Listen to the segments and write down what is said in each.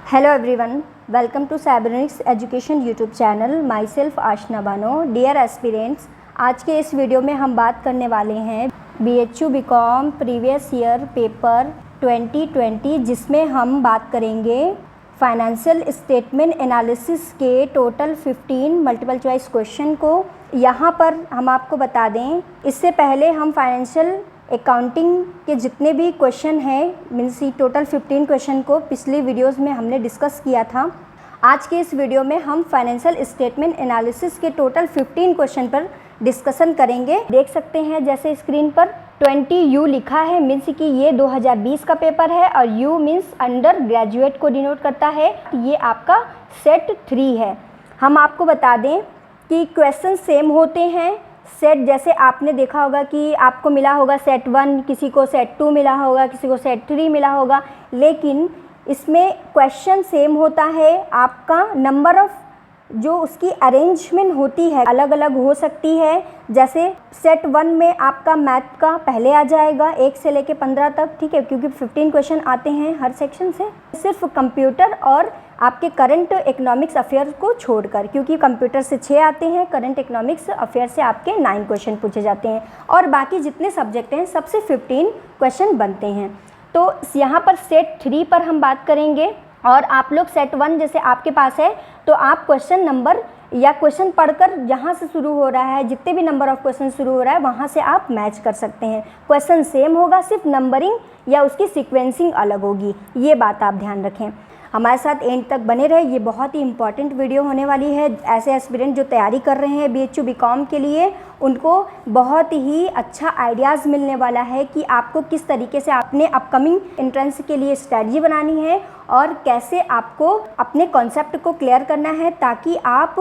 Hello everyone, welcome to Cybernetics Education YouTube channel. Myself Aashna Bano. Dear aspirants, आज के इस video में हम बात करने वाले हैं BHU BCom previous year paper 2020, जिसमें हम बात करेंगे फाइनेंशियल स्टेटमेंट एनालिसिस के टोटल 15 मल्टीपल चॉइस क्वेश्चन को। यहाँ पर हम आपको बता दें, इससे पहले हम फाइनेंशियल अकाउंटिंग के जितने भी क्वेश्चन हैं, मीन्स टोटल 15 क्वेश्चन को पिछली वीडियोस में हमने डिस्कस किया था। आज के इस वीडियो में हम फाइनेंशियल स्टेटमेंट एनालिसिस के टोटल 15 क्वेश्चन पर डिस्कशन करेंगे। देख सकते हैं जैसे स्क्रीन पर 20U लिखा है, मीन्स कि ये 2020 का पेपर है और U मीन्स अंडर ग्रेजुएट को डिनोट करता है। ये आपका सेट 3 है। हम आपको बता दें कि क्वेश्चन सेम होते हैं। सेट जैसे आपने देखा होगा कि आपको मिला होगा सेट 1, किसी को सेट 2 मिला होगा, किसी को सेट 3 मिला होगा, लेकिन इसमें क्वेश्चन सेम होता है। आपका नंबर ऑफ जो उसकी अरेंजमेंट होती है अलग अलग हो सकती है। जैसे सेट 1 में आपका मैथ का पहले आ जाएगा 1 से लेके 15 तक, ठीक है, क्योंकि 15 क्वेश्चन आते हैं हर सेक्शन से, सिर्फ कंप्यूटर और आपके करंट इकोनॉमिक्स अफेयर को छोड़कर, क्योंकि कंप्यूटर से 6 आते हैं, करंट इकोनॉमिक्स अफेयर से आपके 9 क्वेश्चन पूछे जाते हैं और बाकी जितने सब्जेक्ट हैं सबसे 15 क्वेश्चन बनते हैं। तो यहाँ पर सेट 3 पर हम बात करेंगे और आप लोग सेट 1 जैसे आपके पास है तो आप क्वेश्चन नंबर या क्वेश्चन पढ़कर जहाँ से शुरू हो रहा है, जितने भी नंबर ऑफ क्वेश्चन शुरू हो रहा है वहाँ से आप मैच कर सकते हैं। क्वेश्चन सेम होगा, सिर्फ नंबरिंग या उसकी सीक्वेंसिंग अलग होगी, ये बात आप ध्यान रखें। हमारे साथ एंड तक बने रहे, ये बहुत ही इंपॉर्टेंट वीडियो होने वाली है। ऐसे एस्पिरेंट जो तैयारी कर रहे हैं BHU BCom के लिए, उनको बहुत ही अच्छा आइडियाज़ मिलने वाला है कि आपको किस तरीके से अपने अपकमिंग एंट्रेंस के लिए स्ट्रैटेजी बनानी है और कैसे आपको अपने कॉन्सेप्ट को क्लियर करना है, ताकि आप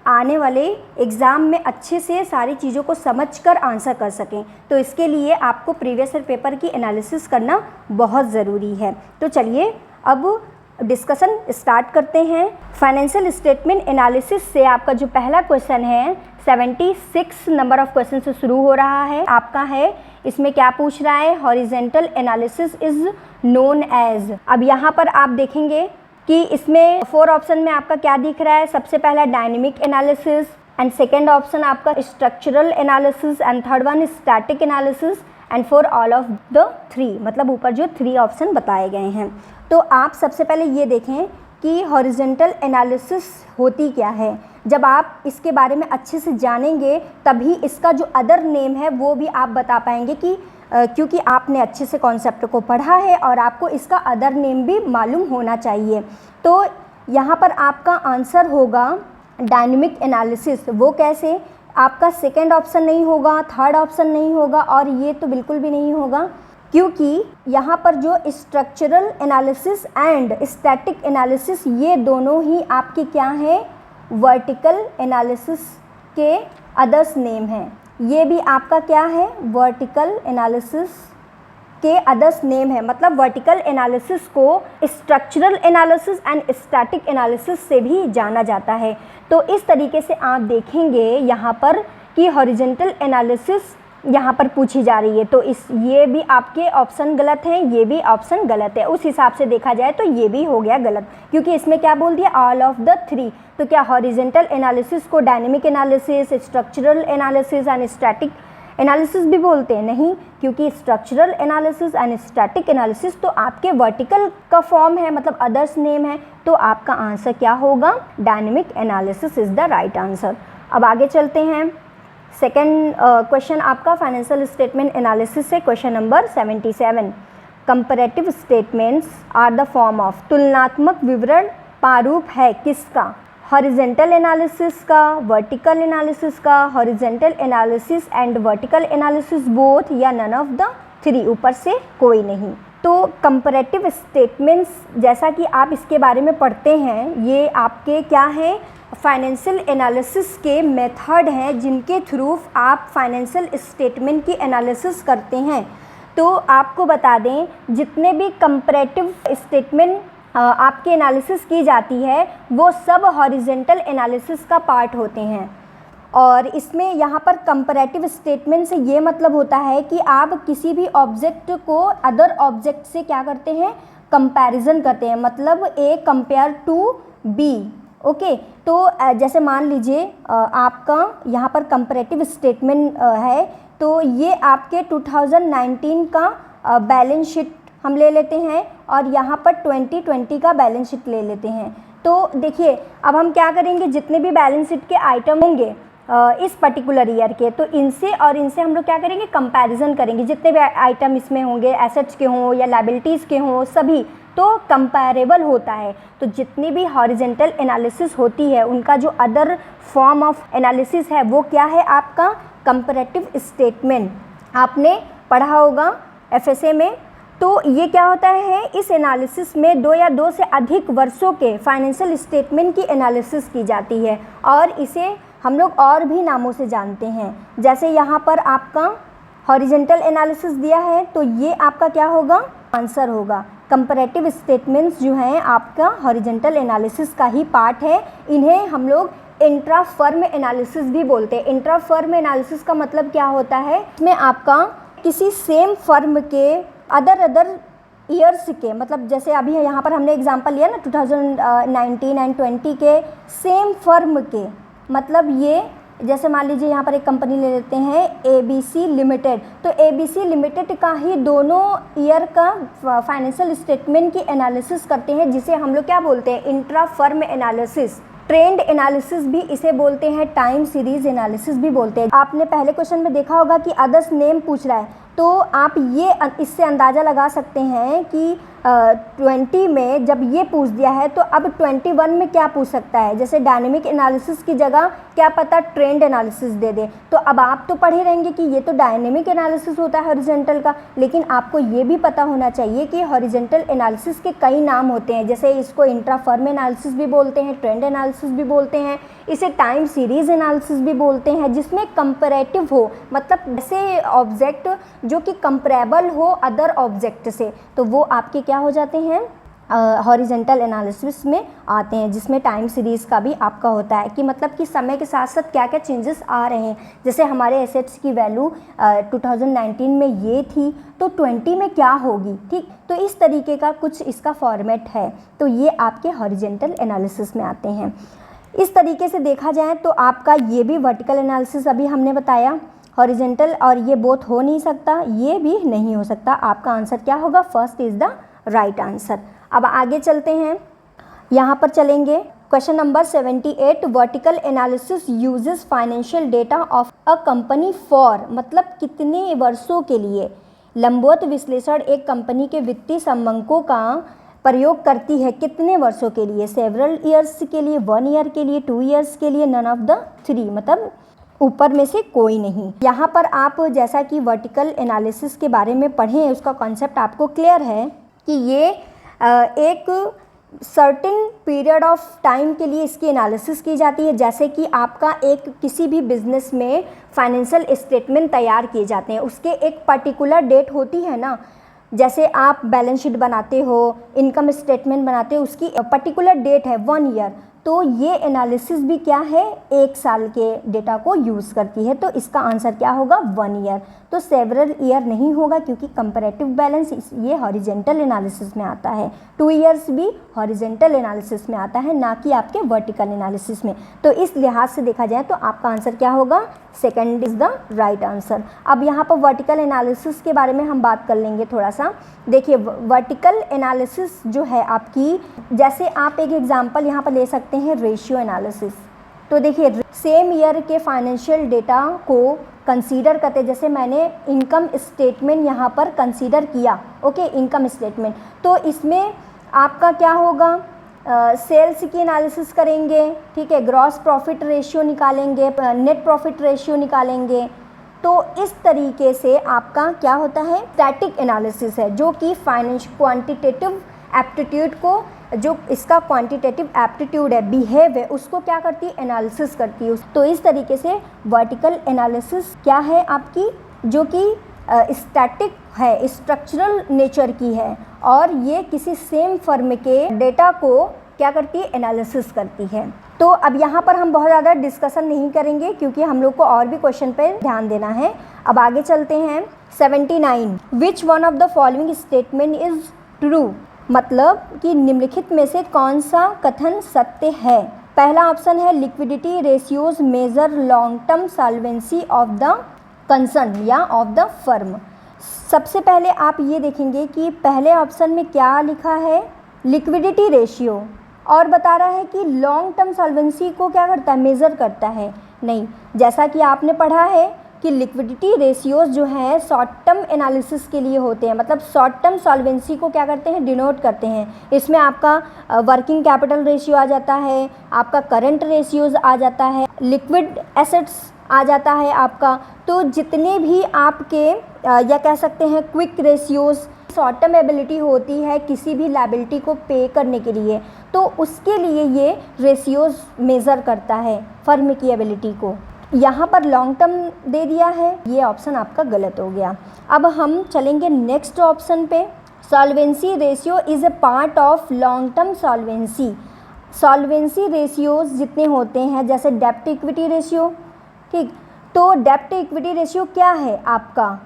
आने वाले एग्ज़ाम में अच्छे से सारी चीज़ों को समझकर आंसर कर सकें। तो इसके लिए आपको प्रीवियस ईयर पेपर की एनालिसिस करना बहुत ज़रूरी है। तो चलिए अब डिस्कशन स्टार्ट करते हैं। फाइनेंशियल स्टेटमेंट एनालिसिस से आपका जो पहला क्वेश्चन है 76 नंबर ऑफ क्वेश्चन से शुरू हो रहा है आपका है। इसमें क्या पूछ रहा है? Horizontal analysis is known as. अब यहाँ पर आप देखेंगे कि इसमें 4 ऑप्शन में आपका क्या दिख रहा है। सबसे पहला dynamic analysis and second option आपका structural analysis and third one static analysis and for all of the 3, मतलब ऊपर जो 3 ऑप्शन बताए गए हैं। तो आप सबसे पहले ये देखें कि हॉरिजॉन्टल एनालिसिस होती क्या है। जब आप इसके बारे में अच्छे से जानेंगे तभी इसका जो अदर नेम है वो भी आप बता पाएंगे कि क्योंकि आपने अच्छे से कॉन्सेप्ट को पढ़ा है और आपको इसका अदर नेम भी मालूम होना चाहिए। तो यहाँ पर आपका आंसर होगा डायनेमिक एनालिसिस। वो कैसे? आपका सेकेंड ऑप्शन नहीं होगा, थर्ड ऑप्शन नहीं होगा और ये तो बिल्कुल भी नहीं होगा, क्योंकि यहाँ पर जो structural analysis and static analysis ये दोनों ही आपके क्या हैं? वर्टिकल एनालिसिस के अदर्स नेम हैं। ये भी आपका क्या है? वर्टिकल एनालिसिस के अदर्स नेम है। मतलब वर्टिकल एनालिसिस को structural analysis and static analysis से भी जाना जाता है। तो इस तरीके से आप देखेंगे यहाँ पर कि हॉरिजॉन्टल एनालिसिस यहाँ पर पूछी जा रही है। तो ये भी आपके ऑप्शन गलत हैं, ये भी ऑप्शन गलत है। उस हिसाब से देखा जाए तो ये भी हो गया गलत, क्योंकि इसमें क्या बोल दिया? All of the 3। तो क्या हॉरिजॉन्टल एनालिसिस को dynamic analysis, structural analysis and static analysis भी बोलते हैं? नहीं, क्योंकि structural analysis and static analysis तो आपके वर्टिकल का फॉर्म है, मतलब अदर्स नेम है। तो आपका आंसर क्या होगा? Dynamic analysis is the right answer. अब आगे चलते हैं। सेकेंड क्वेश्चन आपका फाइनेंशियल स्टेटमेंट एनालिसिस से question number 77। Comparative statements are the form of. तुलनात्मक विवरण प्रारूप है किसका? हॉरिजॉन्टल एनालिसिस का, वर्टिकल एनालिसिस का, horizontal analysis and vertical analysis both, या नन ऑफ द 3, ऊपर से कोई नहीं। तो कंपैरेटिव स्टेटमेंट्स जैसा कि आप इसके बारे में पढ़ते हैं, ये आपके क्या हैं? फाइनेंशियल एनालिसिस के मेथड हैं जिनके थ्रू आप फाइनेंशियल स्टेटमेंट की एनालिसिस करते हैं। तो आपको बता दें, जितने भी कंपैरेटिव स्टेटमेंट आपकी एनालिसिस की जाती है वो सब हॉरिजॉन्टल एनालिसिस का पार्ट होते हैं। और इसमें यहाँ पर कंपैरेटिव स्टेटमेंट से ये मतलब होता है कि आप किसी भी ऑब्जेक्ट को अदर ऑब्जेक्ट से क्या करते हैं? कंपैरिजन करते हैं, मतलब ए कंपेयर टू बी। ओके, तो जैसे मान लीजिए आपका यहाँ पर कंपैरेटिव स्टेटमेंट है, तो ये आपके 2019 का बैलेंस शीट हम ले लेते हैं और यहाँ पर 2020 का बैलेंस शीट ले लेते हैं। तो देखिए अब हम क्या करेंगे, जितने भी बैलेंस शीट के आइटम होंगे इस पर्टिकुलर ईयर के, तो इनसे और इनसे हम लोग क्या करेंगे, कंपैरिजन करेंगे। जितने भी आइटम इसमें होंगे, एसेट्स के हों या लायबिलिटीज़ के हों, सभी तो कंपैरेबल होता है। तो जितनी भी हॉरिजेंटल एनालिसिस होती है, उनका जो अदर फॉर्म ऑफ एनालिसिस है वो क्या है, आपका कंपैरेटिव स्टेटमेंट। आपने पढ़ा होगा एफएसए में। तो ये क्या होता है, इस एनालिसिस में 2 या 2 से अधिक वर्षों के फाइनेंशियल स्टेटमेंट की एनालिसिस की जाती है और इसे हम लोग और भी नामों से जानते हैं। जैसे यहाँ पर आपका हॉरिजेंटल एनालिसिस दिया है, तो ये आपका क्या होगा, आंसर होगा। कंपैरेटिव स्टेटमेंट्स जो हैं आपका हॉरिजेंटल एनालिसिस का ही पार्ट है। इन्हें हम लोग इंट्रा फर्म एनालिसिस भी बोलते हैं। इंट्रा फर्म एनालिसिस का मतलब क्या होता है, इसमें आपका किसी सेम फर्म के अदर ईयर्स के, मतलब जैसे अभी यहाँ पर हमने एग्जांपल लिया ना 2019 एंड 20 के सेम फर्म के, मतलब ये जैसे मान लीजिए यहाँ पर एक कंपनी ले लेते हैं ABC लिमिटेड, तो ABC लिमिटेड का ही दोनों ईयर का फाइनेंशियल स्टेटमेंट की एनालिसिस करते हैं, जिसे हम लोग क्या बोलते हैं, intra firm analysis. Trend analysis भी इसे बोलते हैं, टाइम सीरीज एनालिसिस भी बोलते हैं। आपने पहले क्वेश्चन में देखा होगा कि अदर्स नेम पूछ रहा है, तो आप ये इससे अंदाज़ा लगा सकते हैं कि 20 में जब ये पूछ दिया है तो अब 21 में क्या पूछ सकता है। जैसे डायनेमिक एनालिसिस की जगह क्या पता ट्रेंड एनालिसिस दे दे। तो अब आप तो पढ़े रहेंगे कि ये तो डायनेमिक एनालिसिस होता है हॉरिजॉन्टल का, लेकिन आपको ये भी पता होना चाहिए कि हॉरिजॉन्टल एनालिसिस के कई नाम होते हैं। जैसे इसको इंट्रा फर्म एनालिसिस भी बोलते हैं, ट्रेंड एनालिसिस भी बोलते हैं, इसे टाइम सीरीज एनालिसिस भी बोलते हैं, जिसमें कंपैरेटिव हो, मतलब ऐसे ऑब्जेक्ट जो कि कंपैरेबल हो अदर ऑब्जेक्ट से, तो वो आपके क्या हो जाते हैं, हॉरिजॉन्टल एनालिसिस में आते हैं, जिसमें टाइम सीरीज़ का भी आपका होता है कि मतलब कि समय के साथ साथ क्या क्या चेंजेस आ रहे हैं। जैसे हमारे एसेट्स की वैल्यू 2019 में ये थी, तो 20 में क्या होगी, ठीक। तो इस तरीके का कुछ इसका फॉर्मेट है, तो ये आपके हॉरिजॉन्टल एनालिसिस में आते हैं। इस तरीके से देखा जाए तो आपका ये भी वर्टिकल एनालिसिस अभी हमने बताया, हॉरिजॉन्टल और ये बोथ हो नहीं सकता, ये भी नहीं हो सकता। आपका आंसर क्या होगा, first is the right answer. अब आगे चलते हैं, यहाँ पर चलेंगे question number 78। Vertical analysis uses financial data of a company for, मतलब कितने वर्षों के लिए। लंबवत विश्लेषण एक कंपनी के वित्तीय संबंधों का प्रयोग करती है, कितने वर्षों के लिए, सेवरल ईयर्स के लिए, 1 ईयर के लिए, 2 ईयर्स के लिए, नन ऑफ द 3, मतलब ऊपर में से कोई नहीं। यहाँ पर आप जैसा कि वर्टिकल एनालिसिस के बारे में पढ़ें, उसका कॉन्सेप्ट आपको क्लियर है कि ये एक सर्टेन पीरियड ऑफ टाइम के लिए इसकी एनालिसिस की जाती है। जैसे कि आपका एक किसी भी बिजनेस में फाइनेंशियल स्टेटमेंट तैयार किए जाते हैं, उसके एक पर्टिकुलर डेट होती है ना। जैसे आप बैलेंस शीट बनाते हो, इनकम स्टेटमेंट बनाते हो, उसकी पर्टिकुलर डेट है 1 ईयर। तो ये एनालिसिस भी क्या है, 1 साल के डेटा को यूज़ करती है। तो इसका आंसर क्या होगा, 1 ईयर। तो सेवरल ईयर नहीं होगा, क्योंकि कंपैरेटिव बैलेंस ये हॉरिजॉन्टल एनालिसिस में आता है। 2 ईयर्स भी हॉरिजॉन्टल एनालिसिस में आता है, ना कि आपके वर्टिकल एनालिसिस में। तो इस लिहाज से देखा जाए तो आपका आंसर क्या होगा, second is the right answer. अब यहाँ पर वर्टिकल एनालिसिस के बारे में हम बात कर लेंगे थोड़ा सा। देखिए वर्टिकल एनालिसिस जो है आपकी, जैसे आप एक एग्जांपल यहाँ पर ले सकते हैं, रेशियो एनालिसिस। तो देखिए सेम ईयर के फाइनेंशियल डेटा को कंसीडर करते, जैसे मैंने इनकम स्टेटमेंट यहाँ पर कंसीडर किया, ओके, इनकम स्टेटमेंट, तो इसमें आपका क्या होगा, सेल्स की एनालिसिस करेंगे, ठीक है, ग्रॉस प्रॉफिट रेशियो निकालेंगे, नेट प्रॉफिट रेशियो निकालेंगे। तो इस तरीके से आपका क्या होता है, स्टैटिक एनालिसिस है, जो कि क्वांटिटेटिव एप्टीट्यूड को, जो इसका क्वांटिटेटिव एप्टीट्यूड है, बिहेव है, उसको क्या करती है, एनालिसिस करती है। तो इस तरीके से वर्टिकल एनालिसिस क्या है आपकी, जो कि स्टैटिक है, स्ट्रक्चरल नेचर की है, और ये किसी सेम फर्म के डेटा को क्या करती है, एनालिसिस करती है। तो अब यहाँ पर हम बहुत ज़्यादा डिस्कशन नहीं करेंगे, क्योंकि हम लोग को और भी क्वेश्चन पे ध्यान देना है। अब आगे चलते हैं 79। विच one of the following statement is true. मतलब कि निम्नलिखित में से कौन सा कथन सत्य है। पहला ऑप्शन है liquidity ratios measure long term solvency of the concern या ऑफ द फर्म। सबसे पहले आप ये देखेंगे कि पहले ऑप्शन में क्या लिखा है, लिक्विडिटी रेशियो, और बता रहा है कि लॉन्ग टर्म सॉल्वेंसी को क्या करता है, मेज़र करता है। नहीं, जैसा कि आपने पढ़ा है कि लिक्विडिटी रेशियोज जो हैं शॉर्ट टर्म एनालिसिस के लिए होते हैं, मतलब शॉर्ट टर्म सॉल्वेंसी को क्या करते हैं, डिनोट करते हैं। इसमें आपका वर्किंग कैपिटल रेशियो आ जाता है, आपका करंट रेशियोज आ जाता है, लिक्विड एसेट्स आ जाता है आपका। तो जितने भी आपके या कह सकते हैं quick ratios, short term ability होती है किसी भी लायबिलिटी को पे करने के लिए, तो उसके लिए ये रेशियोज मेज़र करता है फर्म की एबिलिटी को। यहाँ पर लॉन्ग टर्म दे दिया है, ये ऑप्शन आपका गलत हो गया। अब हम चलेंगे नेक्स्ट ऑप्शन पे। Solvency ratio is a part of long term solvency. Solvency ratios जितने होते हैं, जैसे डेब्ट इक्विटी रेशियो, ठीक, तो डेब्ट इक्विटी रेशियो क्या है आपका,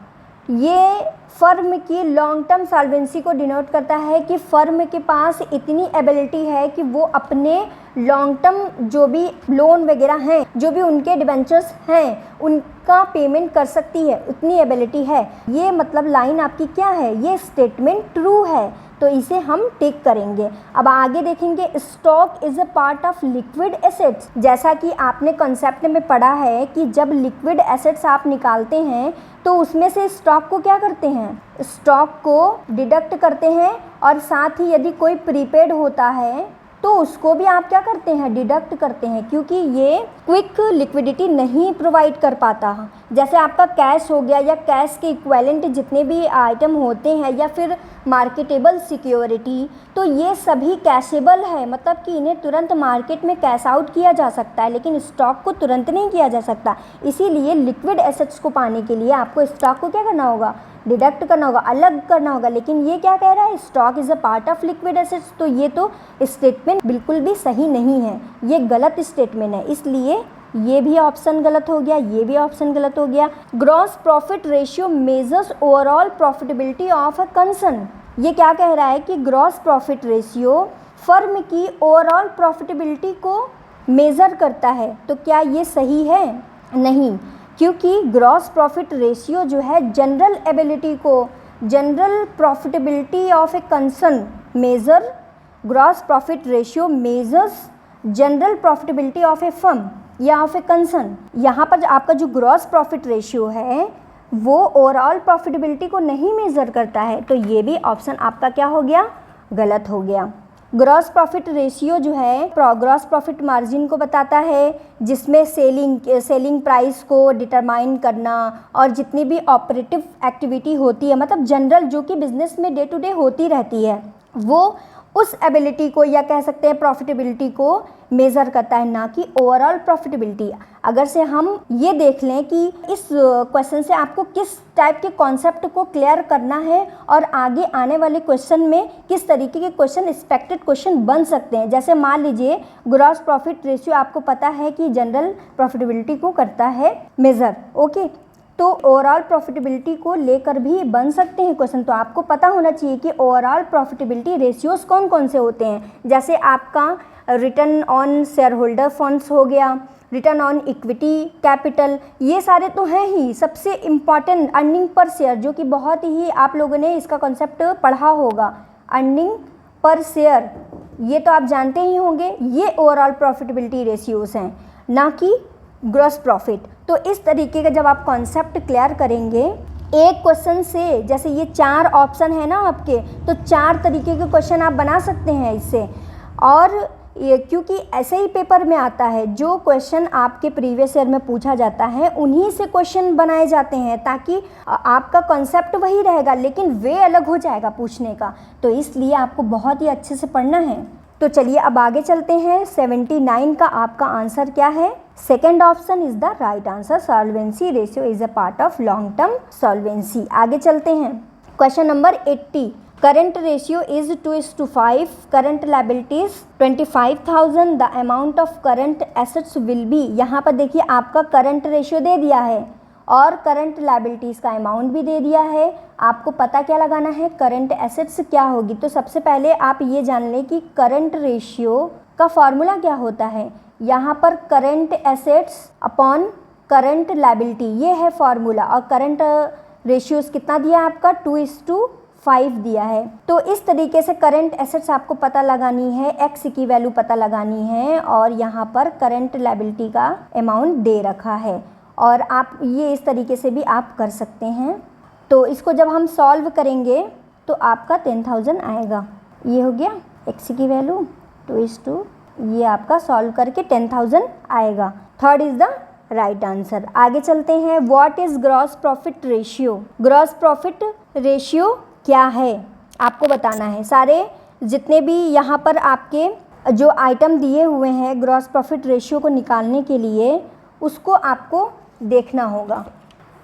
ये फर्म की लॉन्ग टर्म सॉल्वेंसी को डिनोट करता है कि फर्म के पास इतनी एबिलिटी है कि वो अपने लॉन्ग टर्म जो भी लोन वगैरह हैं, जो भी उनके डिबेंचर्स हैं, उनका पेमेंट कर सकती है, उतनी एबिलिटी है। ये मतलब लाइन आपकी क्या है, ये स्टेटमेंट ट्रू है, तो इसे हम टिक करेंगे। अब आगे देखेंगे, stock is a part of liquid assets. जैसा कि आपने कॉन्सेप्ट में पढ़ा है कि जब लिक्विड एसेट्स आप निकालते हैं तो उसमें से स्टॉक को क्या करते हैं, स्टॉक को डिडक्ट करते हैं, और साथ ही यदि कोई प्रीपेड होता है तो उसको भी आप क्या करते हैं, डिडक्ट करते हैं, क्योंकि ये क्विक लिक्विडिटी नहीं प्रोवाइड कर पाता। जैसे आपका कैश हो गया या कैश के इक्विवेलेंट जितने भी आइटम होते हैं या फिर मार्केटेबल सिक्योरिटी, तो ये सभी कैशेबल है, मतलब कि इन्हें तुरंत मार्केट में कैश आउट किया जा सकता है, लेकिन स्टॉक को तुरंत नहीं किया जा सकता। इसीलिए लिक्विड एसेट्स को पाने के लिए आपको स्टॉक को क्या करना होगा, डिडक्ट करना होगा, अलग करना होगा। लेकिन ये क्या कह रहा है, stock is a part of liquid assets, तो ये तो स्टेटमेंट बिल्कुल भी सही नहीं है, ये गलत स्टेटमेंट है, इसलिए ये भी ऑप्शन गलत हो गया, ये भी ऑप्शन गलत हो गया। Gross profit ratio measures overall profitability of a concern. ये क्या कह रहा है कि ग्रॉस प्रॉफिट रेशियो फर्म की ओवरऑल प्रॉफिटेबिलिटी को मेज़र करता है, तो क्या ये सही है, नहीं, क्योंकि ग्रॉस प्रॉफिट रेशियो जो है जनरल एबिलिटी को, general profitability of a concern measure, gross profit ratio measures general profitability of a firm या ऑफ ए कंसर्न। यहाँ पर आपका जो ग्रॉस प्रॉफिट रेशियो है वो ओवरऑल प्रॉफिटेबिलिटी को नहीं मेज़र करता है, तो ये भी ऑप्शन आपका क्या हो गया, गलत हो गया। ग्रॉस प्रॉफिट रेशियो जो है ग्रॉस प्रॉफिट मार्जिन को बताता है, जिसमें सेलिंग प्राइस को डिटरमाइन करना और जितनी भी ऑपरेटिव एक्टिविटी होती है, मतलब जनरल जो कि बिजनेस में डे टू डे होती रहती है, वो उस एबिलिटी को या कह सकते हैं प्रॉफिटेबिलिटी को मेज़र करता है, ना कि ओवरऑल प्रॉफिटेबिलिटी। अगर से हम ये देख लें कि इस क्वेश्चन से आपको किस टाइप के कॉन्सेप्ट को क्लियर करना है और आगे आने वाले क्वेश्चन में किस तरीके के क्वेश्चन एक्सपेक्टेड क्वेश्चन बन सकते हैं। जैसे मान लीजिए ग्रॉस प्रॉफिट रेशियो आपको पता है कि जनरल प्रॉफिटेबिलिटी को करता है मेज़र, ओके, तो ओवरऑल प्रॉफिटेबिलिटी को लेकर भी बन सकते हैं क्वेश्चन। तो आपको पता होना चाहिए कि ओवरऑल प्रॉफिटेबिलिटी रेशियोज कौन कौन से होते हैं। जैसे आपका return on share holder funds हो गया, रिटर्न ऑन इक्विटी कैपिटल, ये सारे तो हैं ही। सबसे इम्पॉर्टेंट अर्निंग पर शेयर, जो कि बहुत ही आप लोगों ने इसका कॉन्सेप्ट पढ़ा होगा, अर्निंग पर शेयर, ये तो आप जानते ही होंगे। ये ओवरऑल प्रॉफिटेबिलिटी रेशियोज हैं, ना कि ग्रॉस प्रॉफिट। तो इस तरीके का जब आप कॉन्सेप्ट क्लियर करेंगे एक क्वेश्चन से, जैसे ये 4 ऑप्शन है ना आपके, तो 4 तरीके के क्वेश्चन आप बना सकते हैं इससे। और ये क्योंकि ऐसे ही पेपर में आता है, जो क्वेश्चन आपके प्रीवियस ईयर में पूछा जाता है उन्हीं से क्वेश्चन बनाए जाते हैं, ताकि आपका कॉन्सेप्ट वही रहेगा लेकिन वे अलग हो जाएगा पूछने का। तो इसलिए आपको बहुत ही अच्छे से पढ़ना है। तो चलिए अब आगे चलते हैं। 79 का आपका आंसर क्या है, second option is the right answer, solvency ratio is a part of long term solvency. आगे चलते हैं, question number 80, current ratio is 2:5, current liabilities 25,000, the amount of current assets will be. यहाँ पर देखिए आपका करंट रेशियो दे दिया है और करंट लायबिलिटीज़ का अमाउंट भी दे दिया है आपको पता क्या लगाना है, करंट एसेट्स क्या होगी। तो सबसे पहले आप ये जान लें कि करंट रेशियो का फॉर्मूला क्या होता है। यहाँ पर current assets upon current liability, ये है फॉर्मूला। और करंट रेशियोज कितना दिया है आपका, 2:5 दिया है। तो इस तरीके से करंट एसेट्स आपको पता लगानी है, एक्स की वैल्यू पता लगानी है, और यहाँ पर करंट लायबिलिटी का अमाउंट दे रखा है। और आप ये इस तरीके से भी आप कर सकते हैं। तो इसको जब हम सॉल्व करेंगे तो आपका 10,000 आएगा। ये हो गया एक्स की वैल्यू 2:, ये आपका सॉल्व करके 10,000 आएगा। Third is the right answer. आगे चलते हैं। What is gross profit ratio. Gross profit ratio क्या है आपको बताना है। सारे जितने भी यहाँ पर आपके जो आइटम दिए हुए हैं ग्रॉस प्रॉफिट रेशियो को निकालने के लिए, उसको आपको देखना होगा।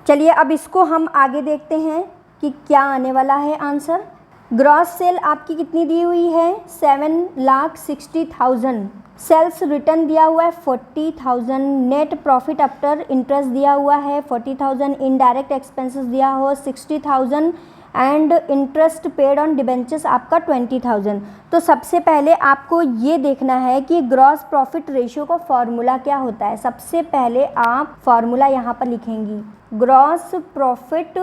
चलिए अब इसको हम आगे देखते हैं कि क्या आने वाला है आंसर। ग्रॉस सेल आपकी कितनी दी हुई है, 7,60,000। सेल्स रिटर्न दिया हुआ है 40,000। नेट प्रॉफिट आफ्टर इंटरेस्ट दिया हुआ है 40,000। इनडायरेक्ट एक्सपेंसेस दिया हुआ 60,000 and interest paid on debentures आपका 20,000। तो सबसे पहले आपको ये देखना है कि ग्रॉस प्रॉफिट रेशियो का फॉर्मूला क्या होता है। सबसे पहले आप फॉर्मूला यहाँ पर लिखेंगी। ग्रॉस प्रॉफिट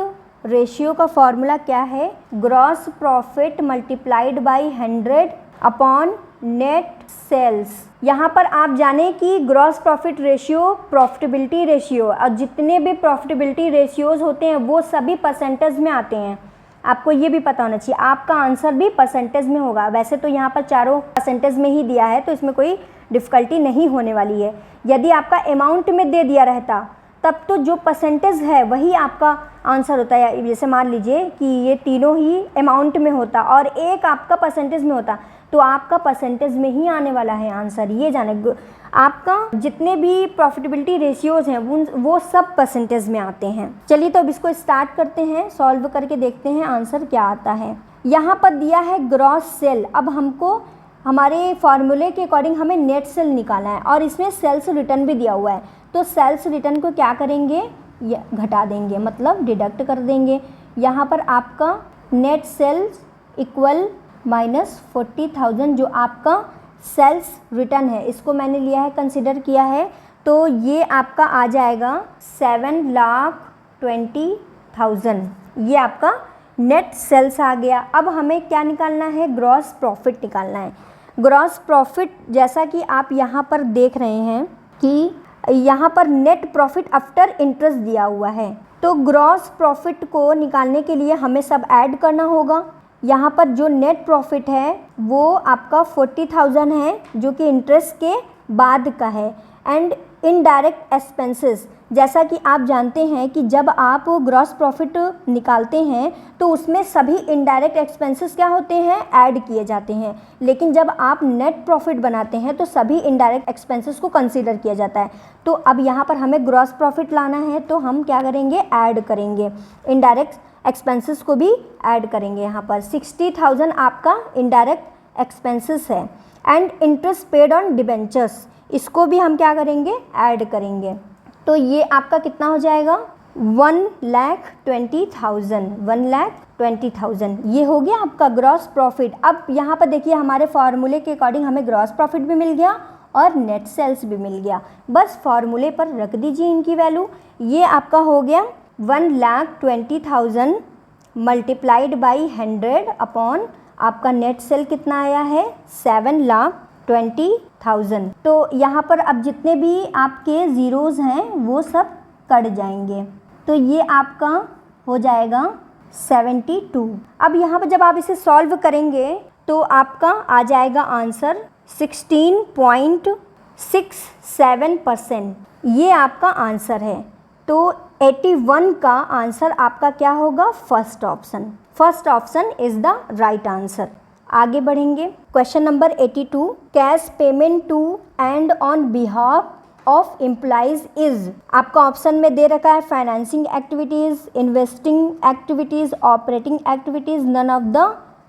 रेशियो का फॉर्मूला क्या है, gross profit multiplied by 100 upon net sales. यहाँ पर आप जानें कि gross profit ratio profitability ratio, और जितने भी प्रॉफिटेबिलिटी रेशियोज होते हैं वो सभी परसेंटेज में आते हैं। आपको ये भी पता होना चाहिए, आपका आंसर भी परसेंटेज में होगा। वैसे तो यहाँ पर चारों परसेंटेज में ही दिया है, तो इसमें कोई डिफ़िकल्टी नहीं होने वाली है। यदि आपका अमाउंट में दे दिया रहता तब तो जो परसेंटेज है वही आपका आंसर होता है। जैसे मान लीजिए कि ये तीनों ही अमाउंट में होता और एक आपका परसेंटेज में होता, तो आपका परसेंटेज में ही आने वाला है आंसर। ये जाने, आपका जितने भी प्रॉफिटेबिलिटी रेशियोज हैं वो सब परसेंटेज में आते हैं। चलिए तो अब इसको स्टार्ट करते हैं, सॉल्व करके देखते हैं आंसर क्या आता है। यहाँ पर दिया है ग्रॉस सेल। अब हमको हमारे फॉर्मूले के अकॉर्डिंग हमें नेट सेल निकालना है, और इसमें सेल्स रिटर्न भी दिया हुआ है। तो सेल्स रिटर्न को क्या करेंगे, घटा देंगे, मतलब डिडक्ट कर देंगे। यहाँ पर आपका नेट सेल्स इक्वल -40,000 जो आपका सेल्स रिटर्न है, इसको मैंने लिया है, कंसिडर किया है। तो ये आपका आ जाएगा 7,20,000। ये आपका नेट सेल्स आ गया। अब हमें क्या निकालना है, ग्रॉस प्रॉफिट निकालना है। ग्रॉस प्रॉफिट जैसा कि आप यहाँ पर देख रहे हैं कि यहाँ पर नेट प्रॉफिट आफ्टर इंटरेस्ट दिया हुआ है। तो ग्रॉस प्रॉफिट को निकालने के लिए हमें सब ऐड करना होगा। यहाँ पर जो नेट प्रॉफिट है वो आपका 40,000 है, जो कि इंटरेस्ट के बाद का है। एंड इनडायरेक्ट एक्सपेंसेस, जैसा कि आप जानते हैं कि जब आप ग्रॉस प्रॉफिट निकालते हैं तो उसमें सभी इनडायरेक्ट एक्सपेंसेस क्या होते हैं, ऐड किए जाते हैं। लेकिन जब आप नेट प्रॉफिट बनाते हैं तो सभी इनडायरेक्ट एक्सपेंसेस को कंसीडर किया जाता है। तो अब यहाँ पर हमें ग्रॉस प्रॉफिट लाना है, तो हम क्या करेंगे, ऐड करेंगे, इनडायरेक्ट एक्सपेंसेस को भी ऐड करेंगे। यहाँ पर 60,000 आपका इनडायरेक्ट एक्सपेंसेस है। And interest paid on debentures, इसको भी हम क्या करेंगे, ऐड करेंगे। तो ये आपका कितना हो जाएगा, 1,20,000। 1,20,000 ये हो गया आपका ग्रॉस प्रॉफिट। अब यहाँ पर देखिए हमारे फार्मूले के अकॉर्डिंग हमें ग्रॉस प्रॉफिट भी मिल गया और नेट सेल्स भी मिल गया। बस फार्मूले पर रख दीजिए इनकी वैल्यू। ये आपका हो गया 1,20,000 मल्टीप्लाइड बाई 100 अपॉन आपका नेट सेल कितना आया है, 7,20,000। तो यहाँ पर अब जितने भी आपके ज़ीरोज़ हैं वो सब कट जाएंगे। तो ये आपका हो जाएगा 72। अब यहाँ पर जब आप इसे सॉल्व करेंगे तो आपका आ जाएगा आंसर 16.67%। ये आपका आंसर है। तो 81 का आंसर आपका क्या होगा, first option. First option is the right answer. आगे बढ़ेंगे। Question number 82, cash payment to and on behalf of employees is. आपका ऑप्शन में दे रखा है financing activities, investing activities, operating activities, none of the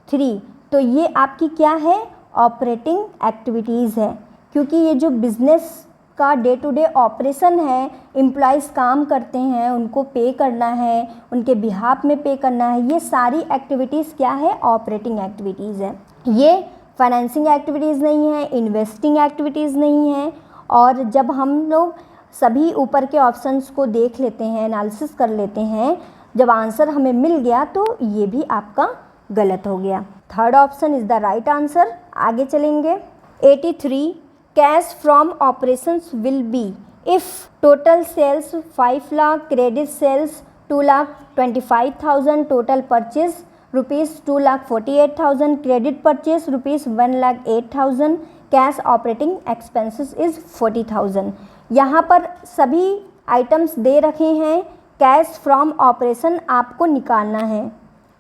3। तो ये आपकी क्या है, ऑपरेटिंग एक्टिविटीज़ है, क्योंकि ये जो बिजनेस का डे टू डे ऑपरेशन है, एम्प्लॉयज़ काम करते हैं, उनको पे करना है, उनके बिहाफ में पे करना है, ये सारी एक्टिविटीज़ क्या है, ऑपरेटिंग एक्टिविटीज़ है। ये फाइनेंसिंग एक्टिविटीज़ नहीं है, इन्वेस्टिंग एक्टिविटीज़ नहीं है। और जब हम लोग सभी ऊपर के ऑप्शंस को देख लेते हैं, एनालिसिस कर लेते हैं, जब आंसर हमें मिल गया तो ये भी आपका गलत हो गया। Third option is the right answer. आगे चलेंगे। 83 cash from operations will be if total sales 5 lakh, credit sales 2,25,000, total purchase ₹2,48,000, credit purchase ₹1,08,000, cash operating expenses is 40,000। यहाँ पर सभी आइटम्स दे रखे हैं। कैश फ्रॉम ऑपरेशन आपको निकालना है,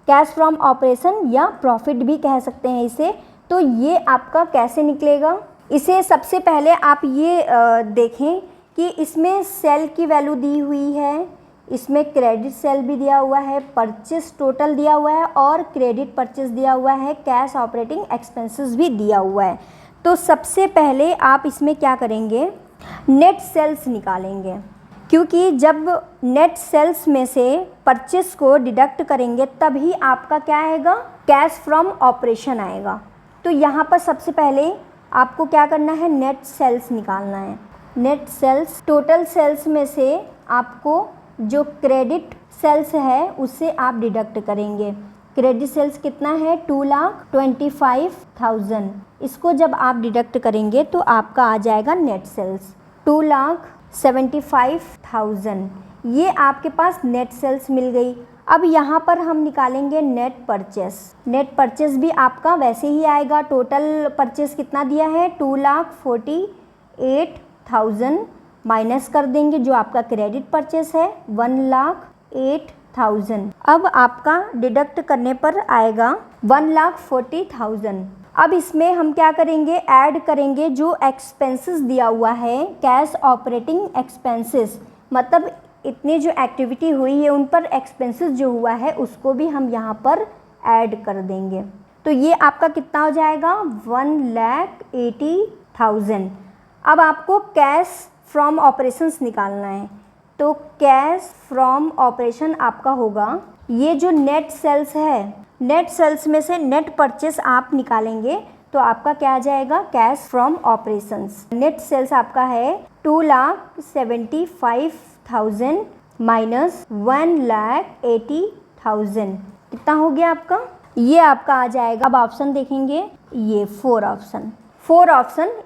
कैश फ्रॉम ऑपरेशन या प्रॉफिट भी कह सकते हैं इसे। तो ये आपका कैसे निकलेगा, इसे सबसे पहले आप ये देखें कि इसमें सेल की वैल्यू दी हुई है, इसमें क्रेडिट सेल भी दिया हुआ है, परचेस टोटल दिया हुआ है और क्रेडिट परचेस दिया हुआ है, कैश ऑपरेटिंग एक्सपेंसेस भी दिया हुआ है। तो सबसे पहले आप इसमें क्या करेंगे, नेट सेल्स निकालेंगे, क्योंकि जब नेट सेल्स में से परचेस को डिडक्ट करेंगे तभी आपका क्या आएगा, कैश फ्रॉम ऑपरेशन आएगा। तो यहाँ पर सबसे पहले आपको क्या करना है, नेट सेल्स निकालना है। नेट सेल्स, टोटल सेल्स में से आपको जो क्रेडिट सेल्स है उससे आप डिडक्ट करेंगे। क्रेडिट सेल्स कितना है, 2,25,000। इसको जब आप डिडक्ट करेंगे तो आपका आ जाएगा नेट सेल्स 2,75,000। ये आपके पास नेट सेल्स मिल गई। अब यहाँ पर हम निकालेंगे नेट परचेस। नेट परचेस भी आपका वैसे ही आएगा। टोटल परचेस कितना दिया है, 2,48,000 माइनस कर देंगे जो आपका क्रेडिट परचेस है 1,08,000। अब आपका डिडक्ट करने पर आएगा 1,40,000। अब इसमें हम क्या करेंगे, ऐड करेंगे जो एक्सपेंसेस दिया हुआ है, कैश ऑपरेटिंग एक्सपेंसेस, मतलब इतनी जो एक्टिविटी हुई है उन पर एक्सपेंसेस जो हुआ है उसको भी हम यहाँ पर ऐड कर देंगे। तो ये आपका कितना हो जाएगा, 1,80,000। अब आपको कैश फ्रॉम ऑपरेशंस निकालना है। तो कैश फ्रॉम ऑपरेशन आपका होगा, ये जो नेट सेल्स है, नेट सेल्स में से नेट परचेस आप निकालेंगे तो आपका क्या आ जाएगा, cash from operations. Net sales आपका है 2,75,000 माइनस 1,80,000, कितना हो गया आपका, ये आपका आ जाएगा। अब ऑप्शन देखेंगे, ये 4 option